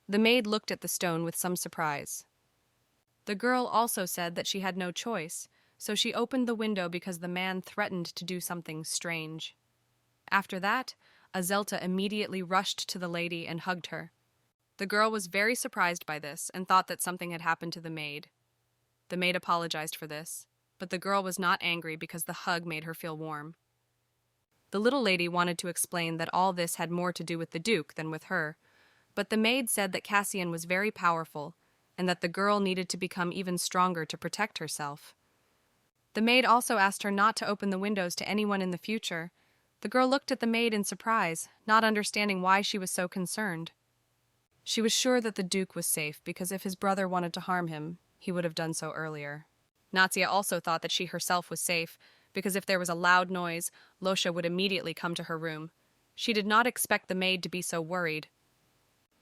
The maid looked at the stone with some surprise. The girl also said that she had no choice, so she opened the window because the man threatened to do something strange. After that, Azelta immediately rushed to the lady and hugged her. The girl was very surprised by this and thought that something had happened to the maid. The maid apologized for this, but the girl was not angry because the hug made her feel warm. The little lady wanted to explain that all this had more to do with the Duke than with her, but the maid said that Cassian was very powerful and that the girl needed to become even stronger to protect herself. The maid also asked her not to open the windows to anyone in the future. The girl looked at the maid in surprise, not understanding why she was so concerned. She was sure that the Duke was safe because if his brother wanted to harm him, he would have done so earlier. Natsia also thought that she herself was safe because if there was a loud noise, Losha would immediately come to her room. She did not expect the maid to be so worried.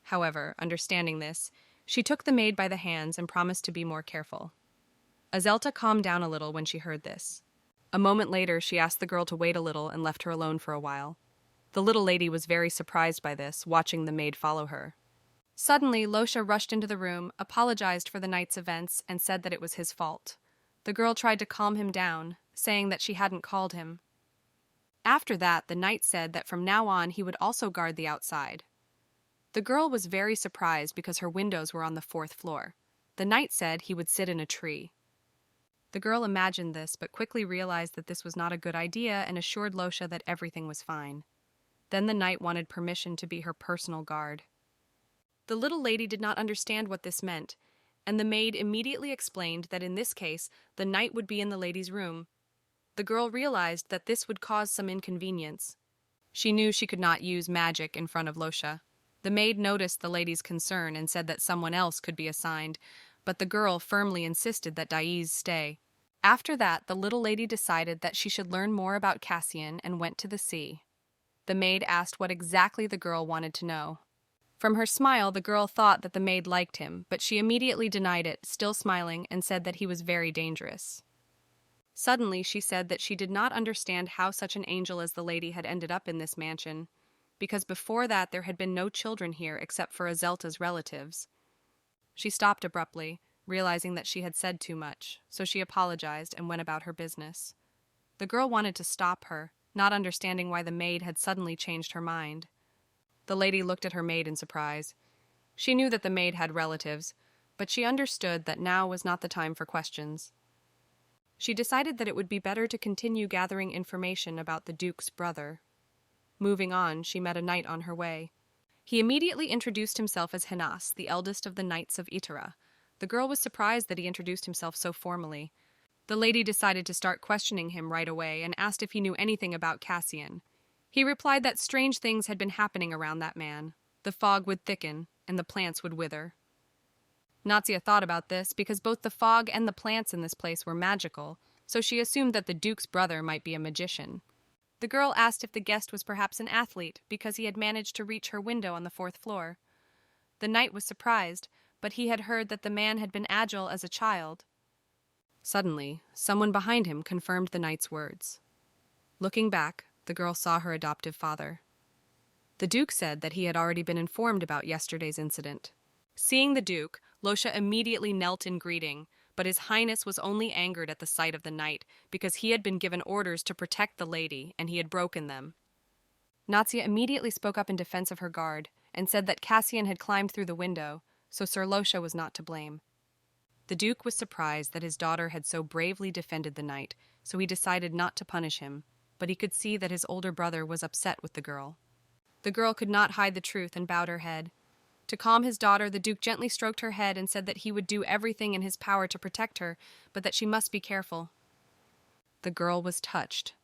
However, understanding this, she took the maid by the hands and promised to be more careful. Azelta calmed down a little when she heard this. A moment later, she asked the girl to wait a little and left her alone for a while. The little lady was very surprised by this, watching the maid follow her. Suddenly, Losha rushed into the room, apologized for the night's events, and said that it was his fault. The girl tried to calm him down, saying that she hadn't called him. After that, the knight said that from now on he would also guard the outside. The girl was very surprised because her windows were on the 4th floor. The knight said he would sit in a tree. The girl imagined this, but quickly realized that this was not a good idea and assured Losha that everything was fine. Then the knight wanted permission to be her personal guard. The little lady did not understand what this meant, and the maid immediately explained that in this case, the knight would be in the lady's room. The girl realized that this would cause some inconvenience. She knew she could not use magic in front of Losha. The maid noticed the lady's concern and said that someone else could be assigned, but the girl firmly insisted that Daiz stay. After that, the little lady decided that she should learn more about Cassian and went to the sea. The maid asked what exactly the girl wanted to know. From her smile, the girl thought that the maid liked him, but she immediately denied it, still smiling, and said that he was very dangerous. Suddenly, she said that she did not understand how such an angel as the lady had ended up in this mansion, because before that there had been no children here except for Azelta's relatives. She stopped abruptly, realizing that she had said too much, so she apologized and went about her business. The girl wanted to stop her, not understanding why the maid had suddenly changed her mind. The lady looked at her maid in surprise. She knew that the maid had relatives, but she understood that now was not the time for questions. She decided that it would be better to continue gathering information about the Duke's brother. Moving on, she met a knight on her way. He immediately introduced himself as Henas, the eldest of the knights of Itara. The girl was surprised that he introduced himself so formally. The lady decided to start questioning him right away and asked if he knew anything about Cassian. He replied that strange things had been happening around that man. The fog would thicken, and the plants would wither. Natsia thought about this because both the fog and the plants in this place were magical, so she assumed that the Duke's brother might be a magician. The girl asked if the guest was perhaps an athlete because he had managed to reach her window on the 4th floor. The knight was surprised, but he had heard that the man had been agile as a child. Suddenly, someone behind him confirmed the knight's words. Looking back, the girl saw her adoptive father. The Duke said that he had already been informed about yesterday's incident. Seeing the Duke, Losha immediately knelt in greeting, but His Highness was only angered at the sight of the knight because he had been given orders to protect the lady and he had broken them. Natsia immediately spoke up in defense of her guard and said that Cassian had climbed through the window, so Sir Losha was not to blame. The Duke was surprised that his daughter had so bravely defended the knight, so he decided not to punish him, but he could see that his older brother was upset with the girl. The girl could not hide the truth and bowed her head. To calm his daughter, the Duke gently stroked her head and said that he would do everything in his power to protect her, but that she must be careful. The girl was touched.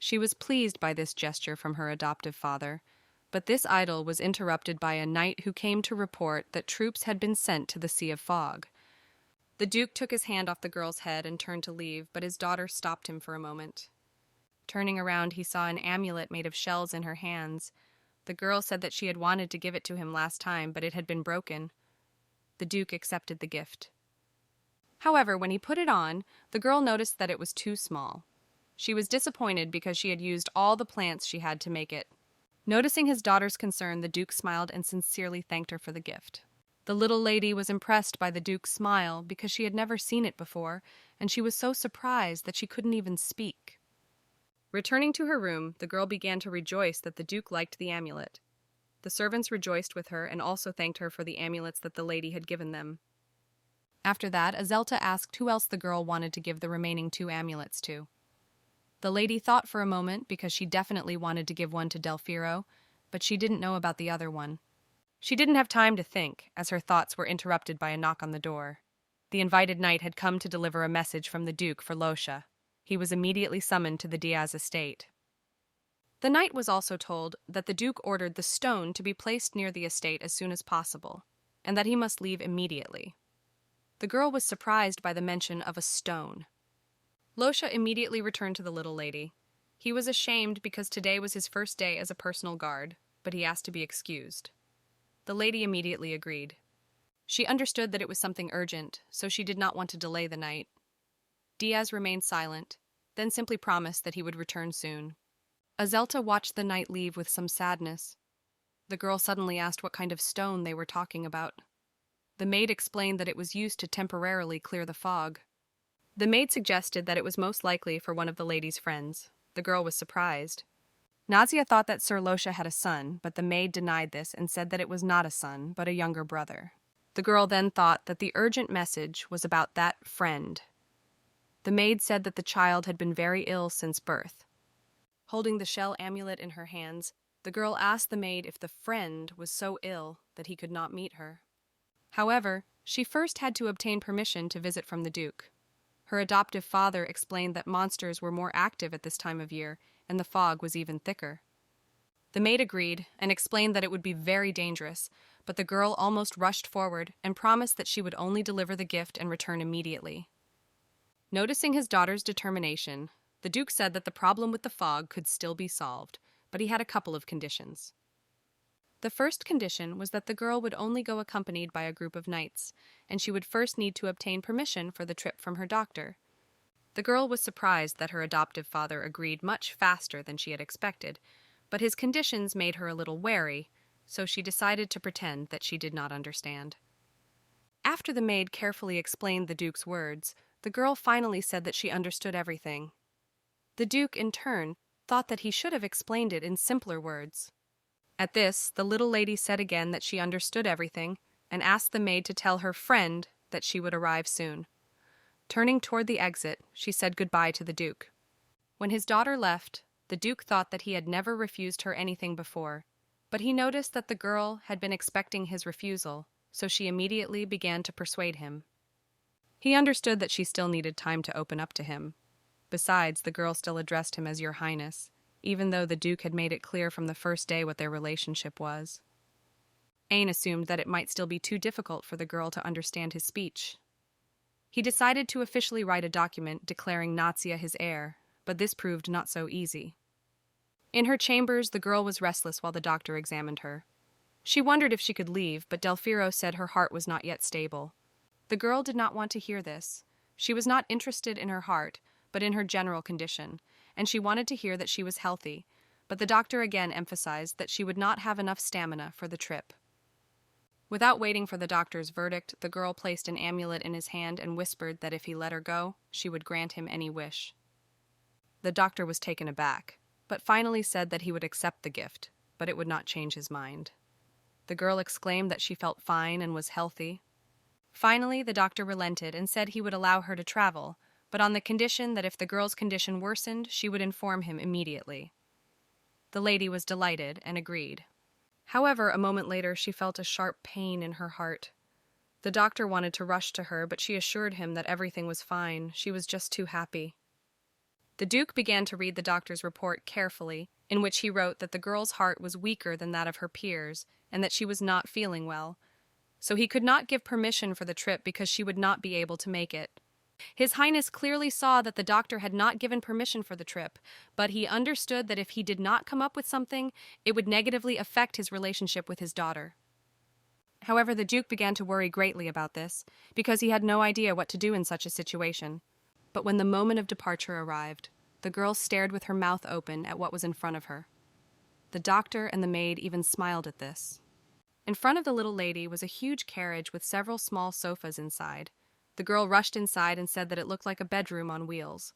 She was pleased by this gesture from her adoptive father, but this idyll was interrupted by a knight who came to report that troops had been sent to the Sea of Fog. The Duke took his hand off the girl's head and turned to leave, but his daughter stopped him for a moment. Turning around, he saw an amulet made of shells in her hands. The girl said that she had wanted to give it to him last time, but it had been broken. The Duke accepted the gift. However, when he put it on, the girl noticed that it was too small. She was disappointed because she had used all the plants she had to make it. Noticing his daughter's concern, the Duke smiled and sincerely thanked her for the gift. The little lady was impressed by the Duke's smile because she had never seen it before, and she was so surprised that she couldn't even speak. Returning to her room, the girl began to rejoice that the Duke liked the amulet. The servants rejoiced with her and also thanked her for the amulets that the lady had given them. After that, Azelta asked who else the girl wanted to give the remaining 2 amulets to. The lady thought for a moment because she definitely wanted to give one to Delfiro, but she didn't know about the other one. She didn't have time to think, as her thoughts were interrupted by a knock on the door. The invited knight had come to deliver a message from the Duke for Losha. He was immediately summoned to the Diaz estate. The knight was also told that the Duke ordered the stone to be placed near the estate as soon as possible, and that he must leave immediately. The girl was surprised by the mention of a stone. Losha immediately returned to the little lady. He was ashamed because today was his first day as a personal guard, but he asked to be excused. The lady immediately agreed. She understood that it was something urgent, so she did not want to delay the night. Diaz remained silent, then simply promised that he would return soon. Azelta watched the knight leave with some sadness. The girl suddenly asked what kind of stone they were talking about. The maid explained that it was used to temporarily clear the fog. The maid suggested that it was most likely for one of the lady's friends. The girl was surprised. Nausea thought that Sir Losha had a son, but the maid denied this and said that it was not a son, but a younger brother. The girl then thought that the urgent message was about that friend. The maid said that the child had been very ill since birth. Holding the shell amulet in her hands, the girl asked the maid if the friend was so ill that he could not meet her. However, she first had to obtain permission to visit from the Duke. Her adoptive father explained that monsters were more active at this time of year, and the fog was even thicker. The maid agreed and explained that it would be very dangerous, but the girl almost rushed forward and promised that she would only deliver the gift and return immediately. Noticing his daughter's determination, the Duke said that the problem with the fog could still be solved, but he had a couple of conditions. The first condition was that the girl would only go accompanied by a group of knights, and she would first need to obtain permission for the trip from her doctor. The girl was surprised that her adoptive father agreed much faster than she had expected, but his conditions made her a little wary, so she decided to pretend that she did not understand. After the maid carefully explained the Duke's words, the girl finally said that she understood everything. The Duke, in turn, thought that he should have explained it in simpler words. At this, the little lady said again that she understood everything and asked the maid to tell her friend that she would arrive soon. Turning toward the exit, she said goodbye to the Duke. When his daughter left, the Duke thought that he had never refused her anything before, but he noticed that the girl had been expecting his refusal, so she immediately began to persuade him. He understood that she still needed time to open up to him. Besides, the girl still addressed him as Your Highness, even though the Duke had made it clear from the first day what their relationship was. Ain assumed that it might still be too difficult for the girl to understand his speech. He decided to officially write a document declaring Natsia his heir, but this proved not so easy. In her chambers, the girl was restless while the doctor examined her. She wondered if she could leave, but Delfiro said her heart was not yet stable. The girl did not want to hear this. She was not interested in her heart, but in her general condition, and she wanted to hear that she was healthy, but the doctor again emphasized that she would not have enough stamina for the trip. Without waiting for the doctor's verdict, the girl placed an amulet in his hand and whispered that if he let her go, she would grant him any wish. The doctor was taken aback, but finally said that he would accept the gift, but it would not change his mind. The girl exclaimed that she felt fine and was healthy. Finally, the doctor relented and said he would allow her to travel, but on the condition that if the girl's condition worsened, she would inform him immediately. The lady was delighted and agreed. However, a moment later, she felt a sharp pain in her heart. The doctor wanted to rush to her, but she assured him that everything was fine. She was just too happy. The Duke began to read the doctor's report carefully, in which he wrote that the girl's heart was weaker than that of her peers and that she was not feeling well. So he could not give permission for the trip because she would not be able to make it. His Highness clearly saw that the doctor had not given permission for the trip, but he understood that if he did not come up with something, it would negatively affect his relationship with his daughter. However, the Duke began to worry greatly about this, because he had no idea what to do in such a situation. But when the moment of departure arrived, the girl stared with her mouth open at what was in front of her. The doctor and the maid even smiled at this. In front of the little lady was a huge carriage with several small sofas inside. The girl rushed inside and said that it looked like a bedroom on wheels.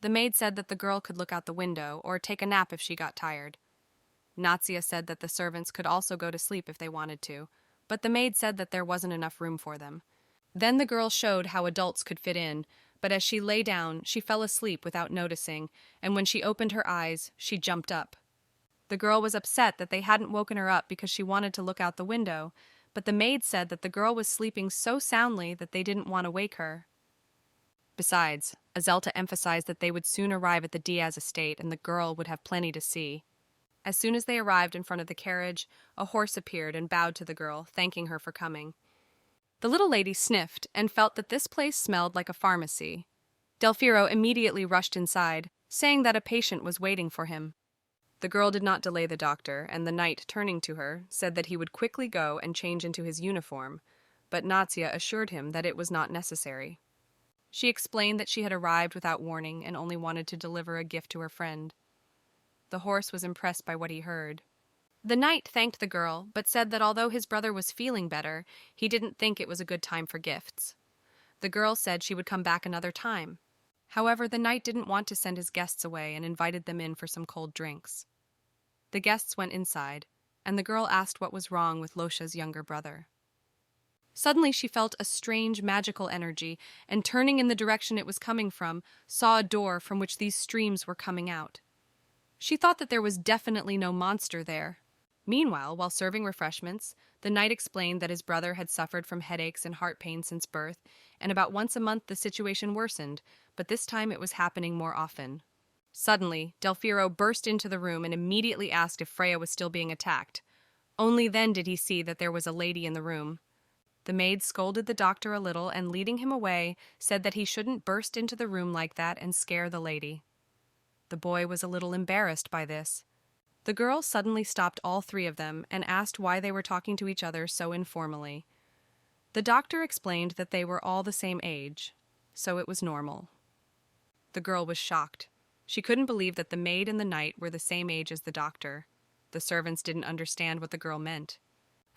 The maid said that the girl could look out the window or take a nap if she got tired. Natsia said that the servants could also go to sleep if they wanted to, but the maid said that there wasn't enough room for them. Then the girl showed how adults could fit in, but as she lay down, she fell asleep without noticing, and when she opened her eyes, she jumped up. The girl was upset that they hadn't woken her up because she wanted to look out the window, but the maid said that the girl was sleeping so soundly that they didn't want to wake her. Besides, Azelta emphasized that they would soon arrive at the Diaz estate and the girl would have plenty to see. As soon as they arrived in front of the carriage, a horse appeared and bowed to the girl, thanking her for coming. The little lady sniffed and felt that this place smelled like a pharmacy. Delfiro immediately rushed inside, saying that a patient was waiting for him. The girl did not delay the doctor, and the knight, turning to her, said that he would quickly go and change into his uniform, but Natsia assured him that it was not necessary. She explained that she had arrived without warning and only wanted to deliver a gift to her friend. The horse was impressed by what he heard. The knight thanked the girl, but said that although his brother was feeling better, he didn't think it was a good time for gifts. The girl said she would come back another time. However, the knight didn't want to send his guests away and invited them in for some cold drinks. The guests went inside, and the girl asked what was wrong with Losha's younger brother. Suddenly she felt a strange magical energy, and turning in the direction it was coming from, saw a door from which these streams were coming out. She thought that there was definitely no monster there. Meanwhile, while serving refreshments, the knight explained that his brother had suffered from headaches and heart pain since birth, and about once a month the situation worsened, but this time it was happening more often. Suddenly, Delfiro burst into the room and immediately asked if Freya was still being attacked. Only then did he see that there was a lady in the room. The maid scolded the doctor a little and, leading him away, said that he shouldn't burst into the room like that and scare the lady. The boy was a little embarrassed by this. The girl suddenly stopped all three of them and asked why they were talking to each other so informally. The doctor explained that they were all the same age, so it was normal. The girl was shocked. She couldn't believe that the maid and the knight were the same age as the doctor. The servants didn't understand what the girl meant.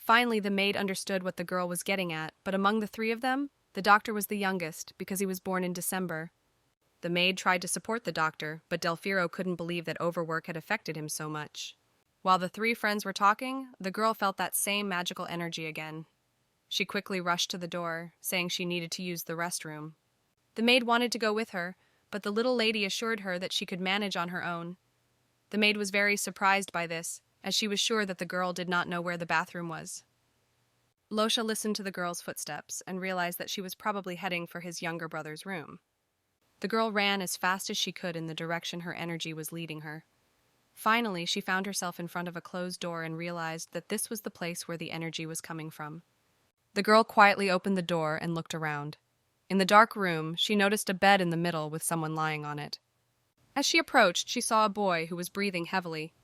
Finally, the maid understood what the girl was getting at, but among the three of them, the doctor was the youngest because he was born in December. The maid tried to support the doctor, but Delfiro couldn't believe that overwork had affected him so much. While the three friends were talking, the girl felt that same magical energy again. She quickly rushed to the door, saying she needed to use the restroom. The maid wanted to go with her, but the little lady assured her that she could manage on her own. The maid was very surprised by this, as she was sure that the girl did not know where the bathroom was. Losha listened to the girl's footsteps and realized that she was probably heading for his younger brother's room. The girl ran as fast as she could in the direction her energy was leading her. Finally, she found herself in front of a closed door and realized that this was the place where the energy was coming from. The girl quietly opened the door and looked around. In the dark room, she noticed a bed in the middle with someone lying on it. As she approached, she saw a boy who was breathing heavily.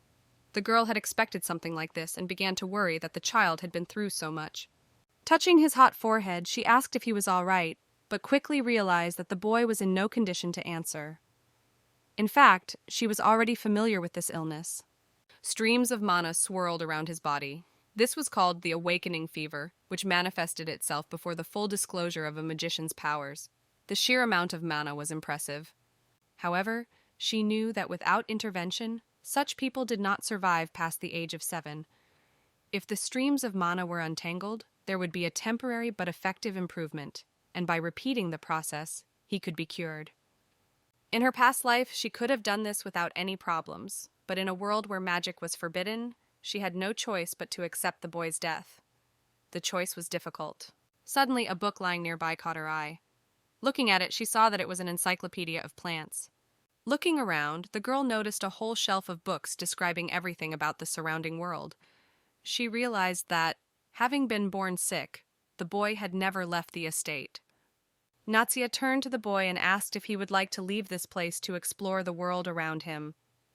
The girl had expected something like this and began to worry that the child had been through so much. Touching his hot forehead, she asked if he was all right, but quickly realized that the boy was in no condition to answer. In fact, she was already familiar with this illness. Streams of mana swirled around his body. This was called the awakening fever, which manifested itself before the full disclosure of a magician's powers. The sheer amount of mana was impressive. However, she knew that without intervention, such people did not survive past the age of 7. If the streams of mana were untangled, there would be a temporary but effective improvement, and by repeating the process, he could be cured. In her past life, she could have done this without any problems, but in a world where magic was forbidden, she had no choice but to accept the boy's death. The choice was difficult. Suddenly, a book lying nearby caught her eye. Looking at it, she saw that it was an encyclopedia of plants. Looking around, the girl noticed a whole shelf of books describing everything about the surrounding world. She realized that, having been born sick, the boy had never left the estate. Natsia turned to the boy and asked if he would like to leave this place to explore the world around him.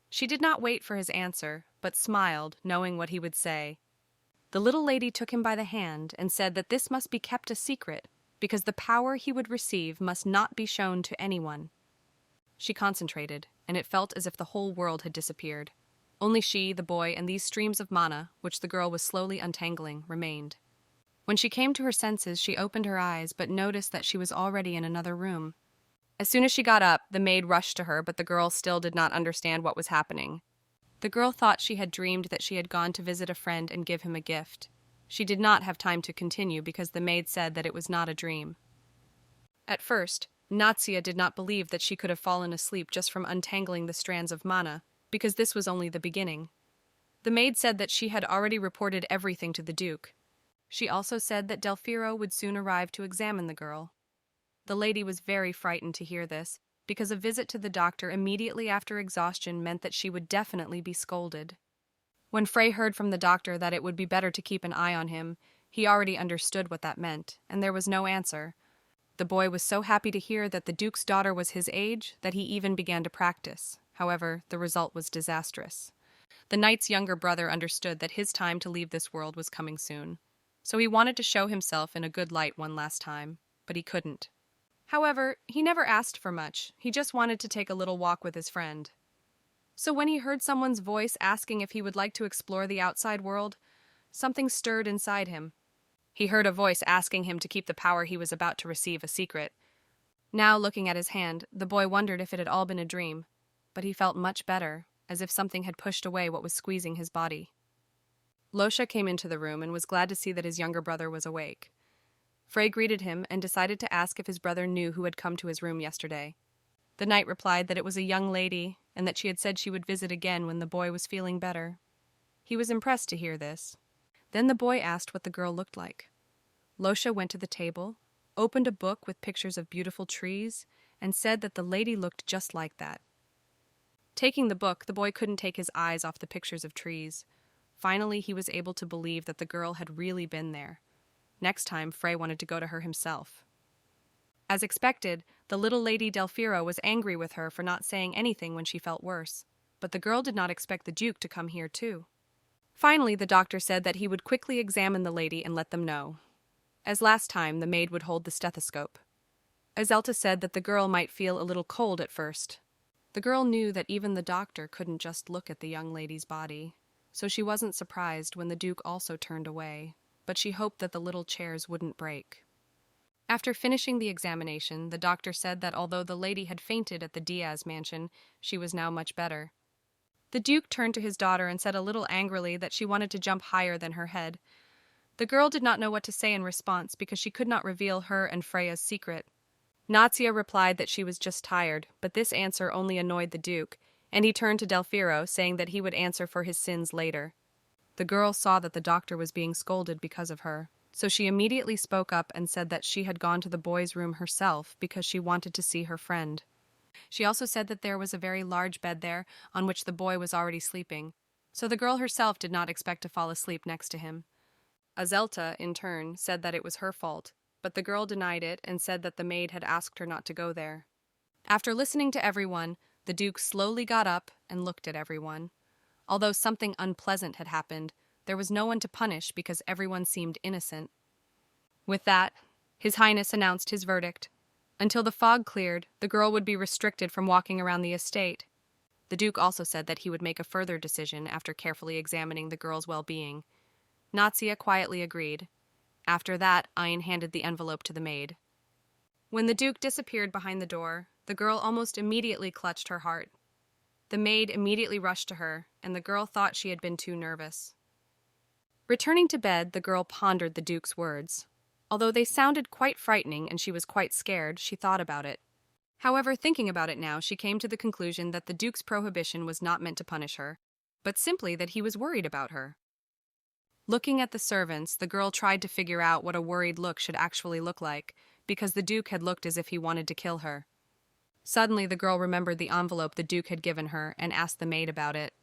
She did not wait for his answer, but smiled, knowing what he would say. The little lady took him by the hand and said that this must be kept a secret, because the power he would receive must not be shown to anyone. She concentrated, and it felt as if the whole world had disappeared. Only she, the boy, and these streams of mana, which the girl was slowly untangling, remained. When she came to her senses, she opened her eyes, but noticed that she was already in another room. As soon as she got up, the maid rushed to her, but the girl still did not understand what was happening. The girl thought she had dreamed that she had gone to visit a friend and give him a gift. She did not have time to continue because the maid said that it was not a dream. At first, Natsia did not believe that she could have fallen asleep just from untangling the strands of mana, because this was only the beginning. The maid said that she had already reported everything to the Duke. She also said that Delfiro would soon arrive to examine the girl. The lady was very frightened to hear this, because a visit to the doctor immediately after exhaustion meant that she would definitely be scolded. When Frey heard from the doctor that it would be better to keep an eye on him, he already understood what that meant, and there was no answer. The boy was so happy to hear that the Duke's daughter was his age that he even began to practice. However, the result was disastrous. The knight's younger brother understood that his time to leave this world was coming soon, so he wanted to show himself in a good light one last time, but he couldn't. However, he never asked for much. He just wanted to take a little walk with his friend. So when he heard someone's voice asking if he would like to explore the outside world, something stirred inside him. He heard a voice asking him to keep the power he was about to receive a secret. Now, looking at his hand, the boy wondered if it had all been a dream, but he felt much better, as if something had pushed away what was squeezing his body. Losha came into the room and was glad to see that his younger brother was awake. Frey greeted him and decided to ask if his brother knew who had come to his room yesterday. The knight replied that it was a young lady and that she had said she would visit again when the boy was feeling better. He was impressed to hear this. Then the boy asked what the girl looked like. Losha went to the table, opened a book with pictures of beautiful trees, and said that the lady looked just like that. Taking the book, the boy couldn't take his eyes off the pictures of trees. Finally, he was able to believe that the girl had really been there. Next time, Frey wanted to go to her himself. As expected, the little lady Delphiro was angry with her for not saying anything when she felt worse, but the girl did not expect the Duke to come here too. Finally, the doctor said that he would quickly examine the lady and let them know. As last time, the maid would hold the stethoscope. Azelta said that the girl might feel a little cold at first. The girl knew that even the doctor couldn't just look at the young lady's body, so she wasn't surprised when the Duke also turned away, but she hoped that the little chairs wouldn't break. After finishing the examination, the doctor said that although the lady had fainted at the Diaz mansion, she was now much better. The Duke turned to his daughter and said a little angrily that she wanted to jump higher than her head. The girl did not know what to say in response because she could not reveal her and Freya's secret. Nazia replied that she was just tired, but this answer only annoyed the Duke, and he turned to Delphiro, saying that he would answer for his sins later. The girl saw that the doctor was being scolded because of her, so she immediately spoke up and said that she had gone to the boy's room herself because she wanted to see her friend. She also said that there was a very large bed there on which the boy was already sleeping, so the girl herself did not expect to fall asleep next to him. Azelta, in turn, said that it was her fault, but the girl denied it and said that the maid had asked her not to go there. After listening to everyone, the Duke slowly got up and looked at everyone. Although something unpleasant had happened, there was no one to punish because everyone seemed innocent. With that, His Highness announced his verdict. Until the fog cleared, the girl would be restricted from walking around the estate. The Duke also said that he would make a further decision after carefully examining the girl's well-being. Nazia quietly agreed. After that, Ayn handed the envelope to the maid. When the Duke disappeared behind the door, the girl almost immediately clutched her heart. The maid immediately rushed to her, and the girl thought she had been too nervous. Returning to bed, the girl pondered the Duke's words. Although they sounded quite frightening and she was quite scared, she thought about it. However, thinking about it now, she came to the conclusion that the Duke's prohibition was not meant to punish her, but simply that he was worried about her. Looking at the servants, the girl tried to figure out what a worried look should actually look like, because the Duke had looked as if he wanted to kill her. Suddenly, the girl remembered the envelope the Duke had given her and asked the maid about it.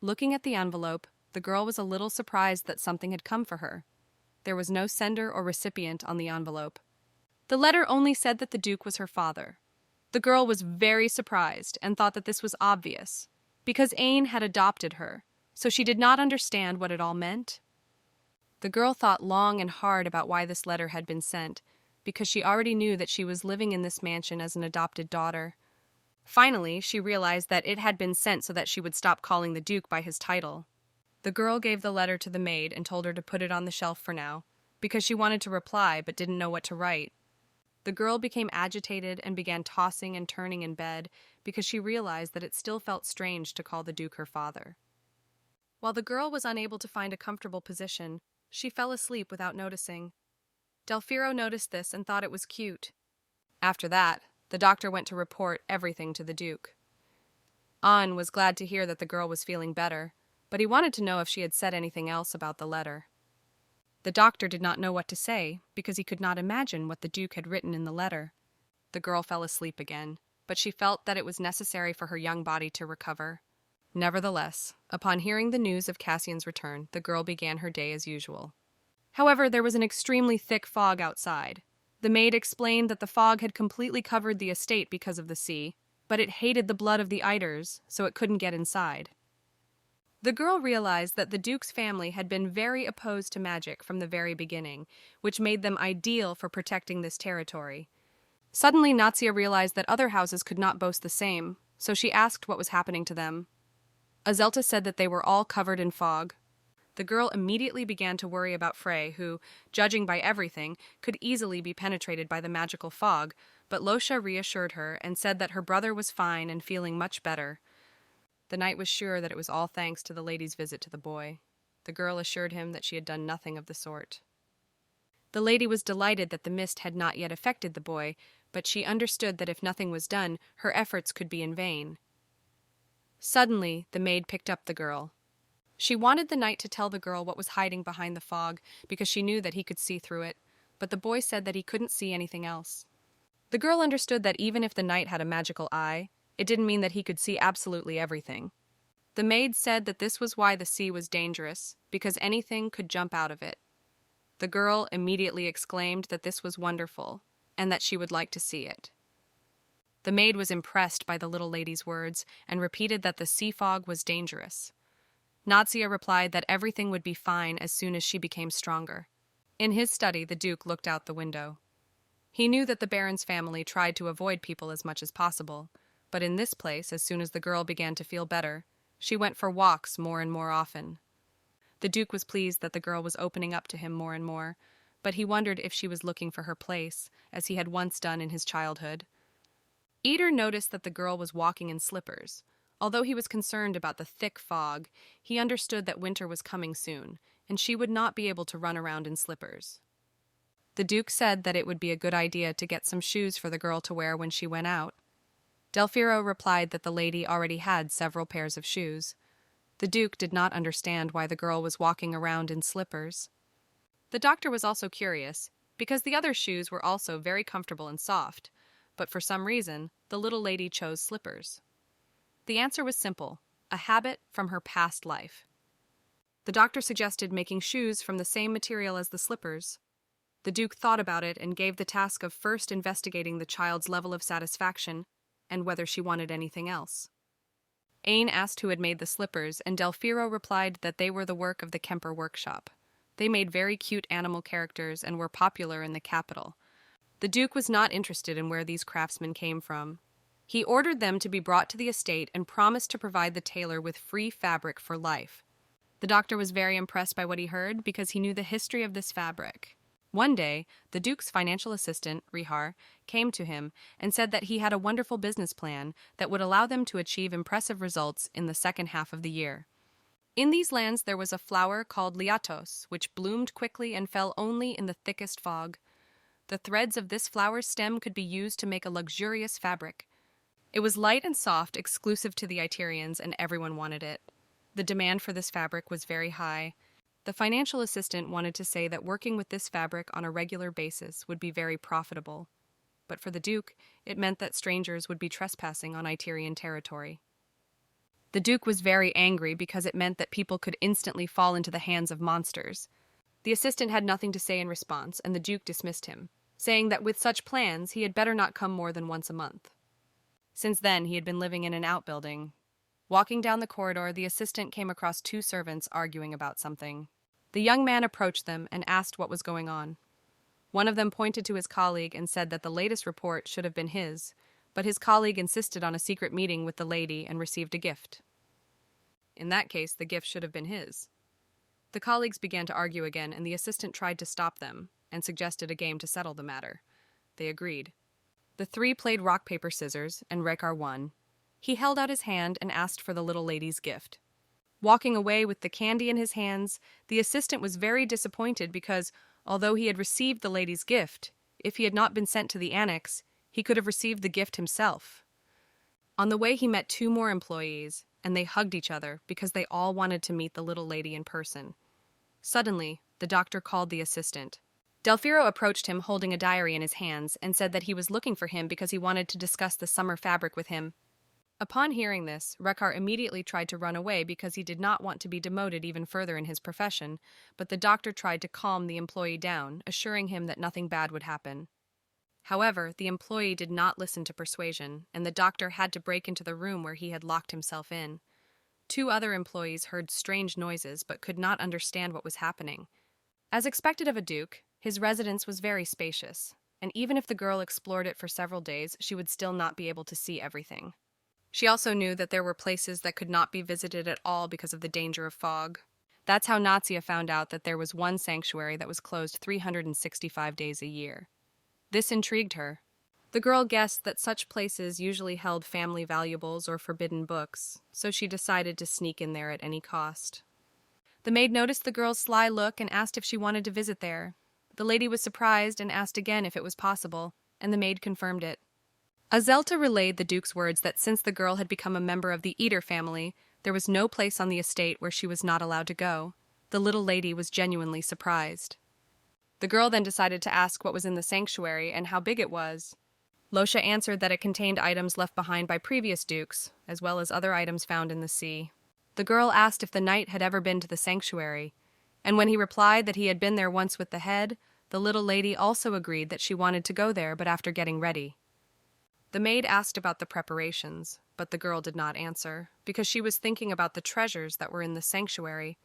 Looking at the envelope, the girl was a little surprised that something had come for her. There was no sender or recipient on the envelope. The letter only said that the Duke was her father. The girl was very surprised and thought that this was obvious, because Ayn had adopted her, so she did not understand what it all meant. The girl thought long and hard about why this letter had been sent, because she already knew that she was living in this mansion as an adopted daughter. Finally, she realized that it had been sent so that she would stop calling the Duke by his title. The girl gave the letter to the maid and told her to put it on the shelf for now, because she wanted to reply but didn't know what to write. The girl became agitated and began tossing and turning in bed because she realized that it still felt strange to call the Duke her father. While the girl was unable to find a comfortable position, she fell asleep without noticing. Delphiro noticed this and thought it was cute. After that, the doctor went to report everything to the Duke. An was glad to hear that the girl was feeling better, but he wanted to know if she had said anything else about the letter. The doctor did not know what to say because he could not imagine what the Duke had written in the letter. The girl fell asleep again, but she felt that it was necessary for her young body to recover. Nevertheless, upon hearing the news of Cassian's return, the girl began her day as usual. However, there was an extremely thick fog outside. The maid explained that the fog had completely covered the estate because of the sea, but it hated the blood of the eiders, so it couldn't get inside. The girl realized that the Duke's family had been very opposed to magic from the very beginning, which made them ideal for protecting this territory. Suddenly, Nazia realized that other houses could not boast the same, so she asked what was happening to them. Azelta said that they were all covered in fog. The girl immediately began to worry about Frey, who, judging by everything, could easily be penetrated by the magical fog, but Losha reassured her and said that her brother was fine and feeling much better. The knight was sure that it was all thanks to the lady's visit to the boy. The girl assured him that she had done nothing of the sort. The lady was delighted that the mist had not yet affected the boy, but she understood that if nothing was done, her efforts could be in vain. Suddenly, the maid picked up the girl. She wanted the knight to tell the girl what was hiding behind the fog, because she knew that he could see through it, but the boy said that he couldn't see anything else. The girl understood that even if the knight had a magical eye, it didn't mean that he could see absolutely everything. The maid said that this was why the sea was dangerous, because anything could jump out of it. The girl immediately exclaimed that this was wonderful, and that she would like to see it. The maid was impressed by the little lady's words and repeated that the sea fog was dangerous. Nadia replied that everything would be fine as soon as she became stronger. In his study, the Duke looked out the window. He knew that the Baron's family tried to avoid people as much as possible, but in this place, as soon as the girl began to feel better, she went for walks more and more often. The Duke was pleased that the girl was opening up to him more and more, but he wondered if she was looking for her place, as he had once done in his childhood. Eder noticed that the girl was walking in slippers. Although he was concerned about the thick fog, he understood that winter was coming soon, and she would not be able to run around in slippers. The Duke said that it would be a good idea to get some shoes for the girl to wear when she went out. Delfiro replied that the lady already had several pairs of shoes. The Duke did not understand why the girl was walking around in slippers. The doctor was also curious, because the other shoes were also very comfortable and soft, but for some reason, the little lady chose slippers. The answer was simple, a habit from her past life. The doctor suggested making shoes from the same material as the slippers. The Duke thought about it and gave the task of first investigating the child's level of satisfaction and whether she wanted anything else. Ain asked who had made the slippers, and Delfiro replied that they were the work of the Kemper workshop. They made very cute animal characters and were popular in the capital. The Duke was not interested in where these craftsmen came from. He ordered them to be brought to the estate and promised to provide the tailor with free fabric for life. The doctor was very impressed by what he heard because he knew the history of this fabric. One day, the Duke's financial assistant, Rihar, came to him and said that he had a wonderful business plan that would allow them to achieve impressive results in the second half of the year. In these lands there was a flower called liatos, which bloomed quickly and fell only in the thickest fog. The threads of this flower's stem could be used to make a luxurious fabric. It was light and soft, exclusive to the Iterians, and everyone wanted it. The demand for this fabric was very high. The financial assistant wanted to say that working with this fabric on a regular basis would be very profitable. But for the Duke, it meant that strangers would be trespassing on Iterian territory. The Duke was very angry because it meant that people could instantly fall into the hands of monsters. The assistant had nothing to say in response, and the Duke dismissed him, saying that with such plans he had better not come more than once a month. Since then, he had been living in an outbuilding. Walking down the corridor, the assistant came across two servants arguing about something. The young man approached them and asked what was going on. One of them pointed to his colleague and said that the latest report should have been his, but his colleague insisted on a secret meeting with the lady and received a gift. In that case, the gift should have been his. The colleagues began to argue again, and the assistant tried to stop them and suggested a game to settle the matter. They agreed. The three played rock, paper, scissors, and Rekar won. He held out his hand and asked for the little lady's gift. Walking away with the candy in his hands, the assistant was very disappointed because, although he had received the lady's gift, if he had not been sent to the annex, he could have received the gift himself. On the way, he met two more employees, and they hugged each other because they all wanted to meet the little lady in person. Suddenly, the doctor called the assistant. Delfiro approached him holding a diary in his hands and said that he was looking for him because he wanted to discuss the summer fabric with him. Upon hearing this, Rekar immediately tried to run away because he did not want to be demoted even further in his profession, but the doctor tried to calm the employee down, assuring him that nothing bad would happen. However, the employee did not listen to persuasion, and the doctor had to break into the room where he had locked himself in. Two other employees heard strange noises but could not understand what was happening. As expected of a duke, his residence was very spacious, and even if the girl explored it for several days, she would still not be able to see everything. She also knew that there were places that could not be visited at all because of the danger of fog. That's how Nadia found out that there was one sanctuary that was closed 365 days a year. This intrigued her. The girl guessed that such places usually held family valuables or forbidden books, so she decided to sneak in there at any cost. The maid noticed the girl's sly look and asked if she wanted to visit there. The lady was surprised and asked again if it was possible, and the maid confirmed it. Azelta relayed the Duke's words that since the girl had become a member of the Eder family, there was no place on the estate where she was not allowed to go. The little lady was genuinely surprised. The girl then decided to ask what was in the sanctuary and how big it was. Losha answered that it contained items left behind by previous dukes, as well as other items found in the sea. The girl asked if the knight had ever been to the sanctuary. And when he replied that he had been there once with the head, the little lady also agreed that she wanted to go there, but after getting ready. The maid asked about the preparations, but the girl did not answer, because she was thinking about the treasures that were in the sanctuary.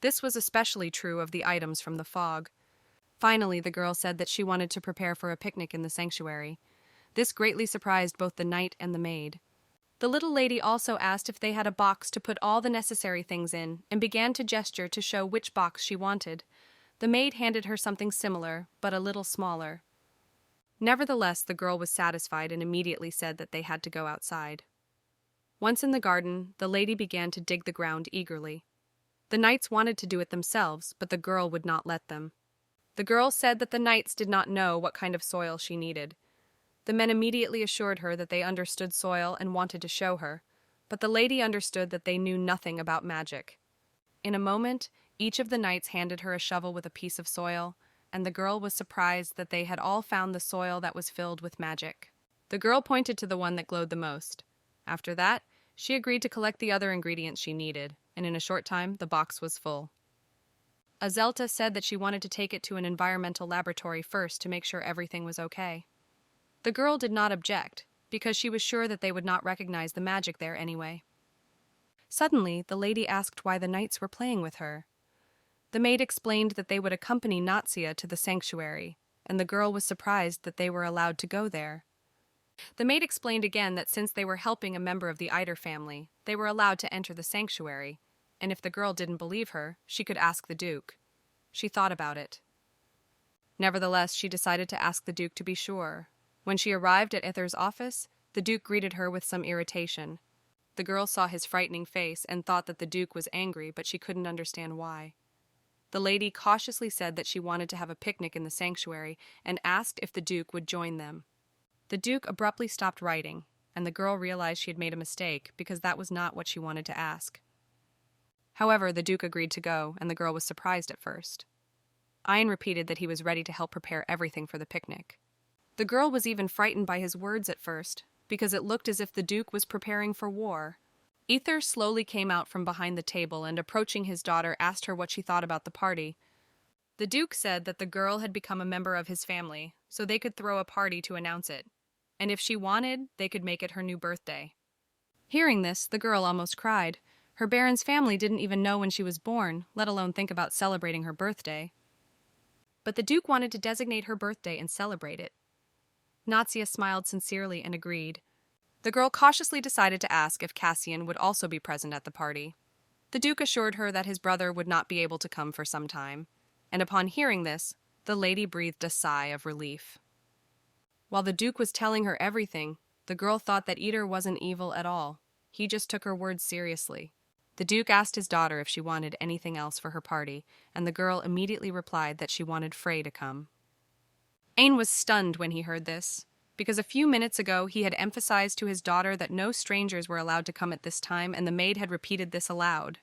This was especially true of the items from the fog. Finally, the girl said that she wanted to prepare for a picnic in the sanctuary. This greatly surprised both the knight and the maid. The little lady also asked if they had a box to put all the necessary things in, and began to gesture to show which box she wanted. The maid handed her something similar, but a little smaller. Nevertheless, the girl was satisfied and immediately said that they had to go outside. Once in the garden, the lady began to dig the ground eagerly. The knights wanted to do it themselves, but the girl would not let them. The girl said that the knights did not know what kind of soil she needed. The men immediately assured her that they understood soil and wanted to show her, but the lady understood that they knew nothing about magic. In a moment, each of the knights handed her a shovel with a piece of soil, and the girl was surprised that they had all found the soil that was filled with magic. The girl pointed to the one that glowed the most. After that, she agreed to collect the other ingredients she needed, and in a short time, the box was full. Azelta said that she wanted to take it to an environmental laboratory first to make sure everything was okay. The girl did not object, because she was sure that they would not recognize the magic there anyway. Suddenly, the lady asked why the knights were playing with her. The maid explained that they would accompany Natsia to the sanctuary, and the girl was surprised that they were allowed to go there. The maid explained again that since they were helping a member of the Eider family, they were allowed to enter the sanctuary, and if the girl didn't believe her, she could ask the Duke. She thought about it. Nevertheless, she decided to ask the Duke to be sure. When she arrived at Ither's office, the Duke greeted her with some irritation. The girl saw his frightening face and thought that the Duke was angry, but she couldn't understand why. The lady cautiously said that she wanted to have a picnic in the sanctuary and asked if the Duke would join them. The Duke abruptly stopped writing, and the girl realized she had made a mistake because that was not what she wanted to ask. However, the Duke agreed to go, and the girl was surprised at first. Ian repeated that he was ready to help prepare everything for the picnic. The girl was even frightened by his words at first, because it looked as if the Duke was preparing for war. Ether slowly came out from behind the table and, approaching his daughter, asked her what she thought about the party. The Duke said that the girl had become a member of his family, so they could throw a party to announce it, and if she wanted, they could make it her new birthday. Hearing this, the girl almost cried. Her Baron's family didn't even know when she was born, let alone think about celebrating her birthday. But the Duke wanted to designate her birthday and celebrate it. Natsia smiled sincerely and agreed. The girl cautiously decided to ask if Cassian would also be present at the party. The Duke assured her that his brother would not be able to come for some time, and upon hearing this, the lady breathed a sigh of relief. While the Duke was telling her everything, the girl thought that Eder wasn't evil at all. He just took her words seriously. The Duke asked his daughter if she wanted anything else for her party, and the girl immediately replied that she wanted Frey to come. Ain was stunned when he heard this, because a few minutes ago he had emphasized to his daughter that no strangers were allowed to come at this time, and the maid had repeated this aloud.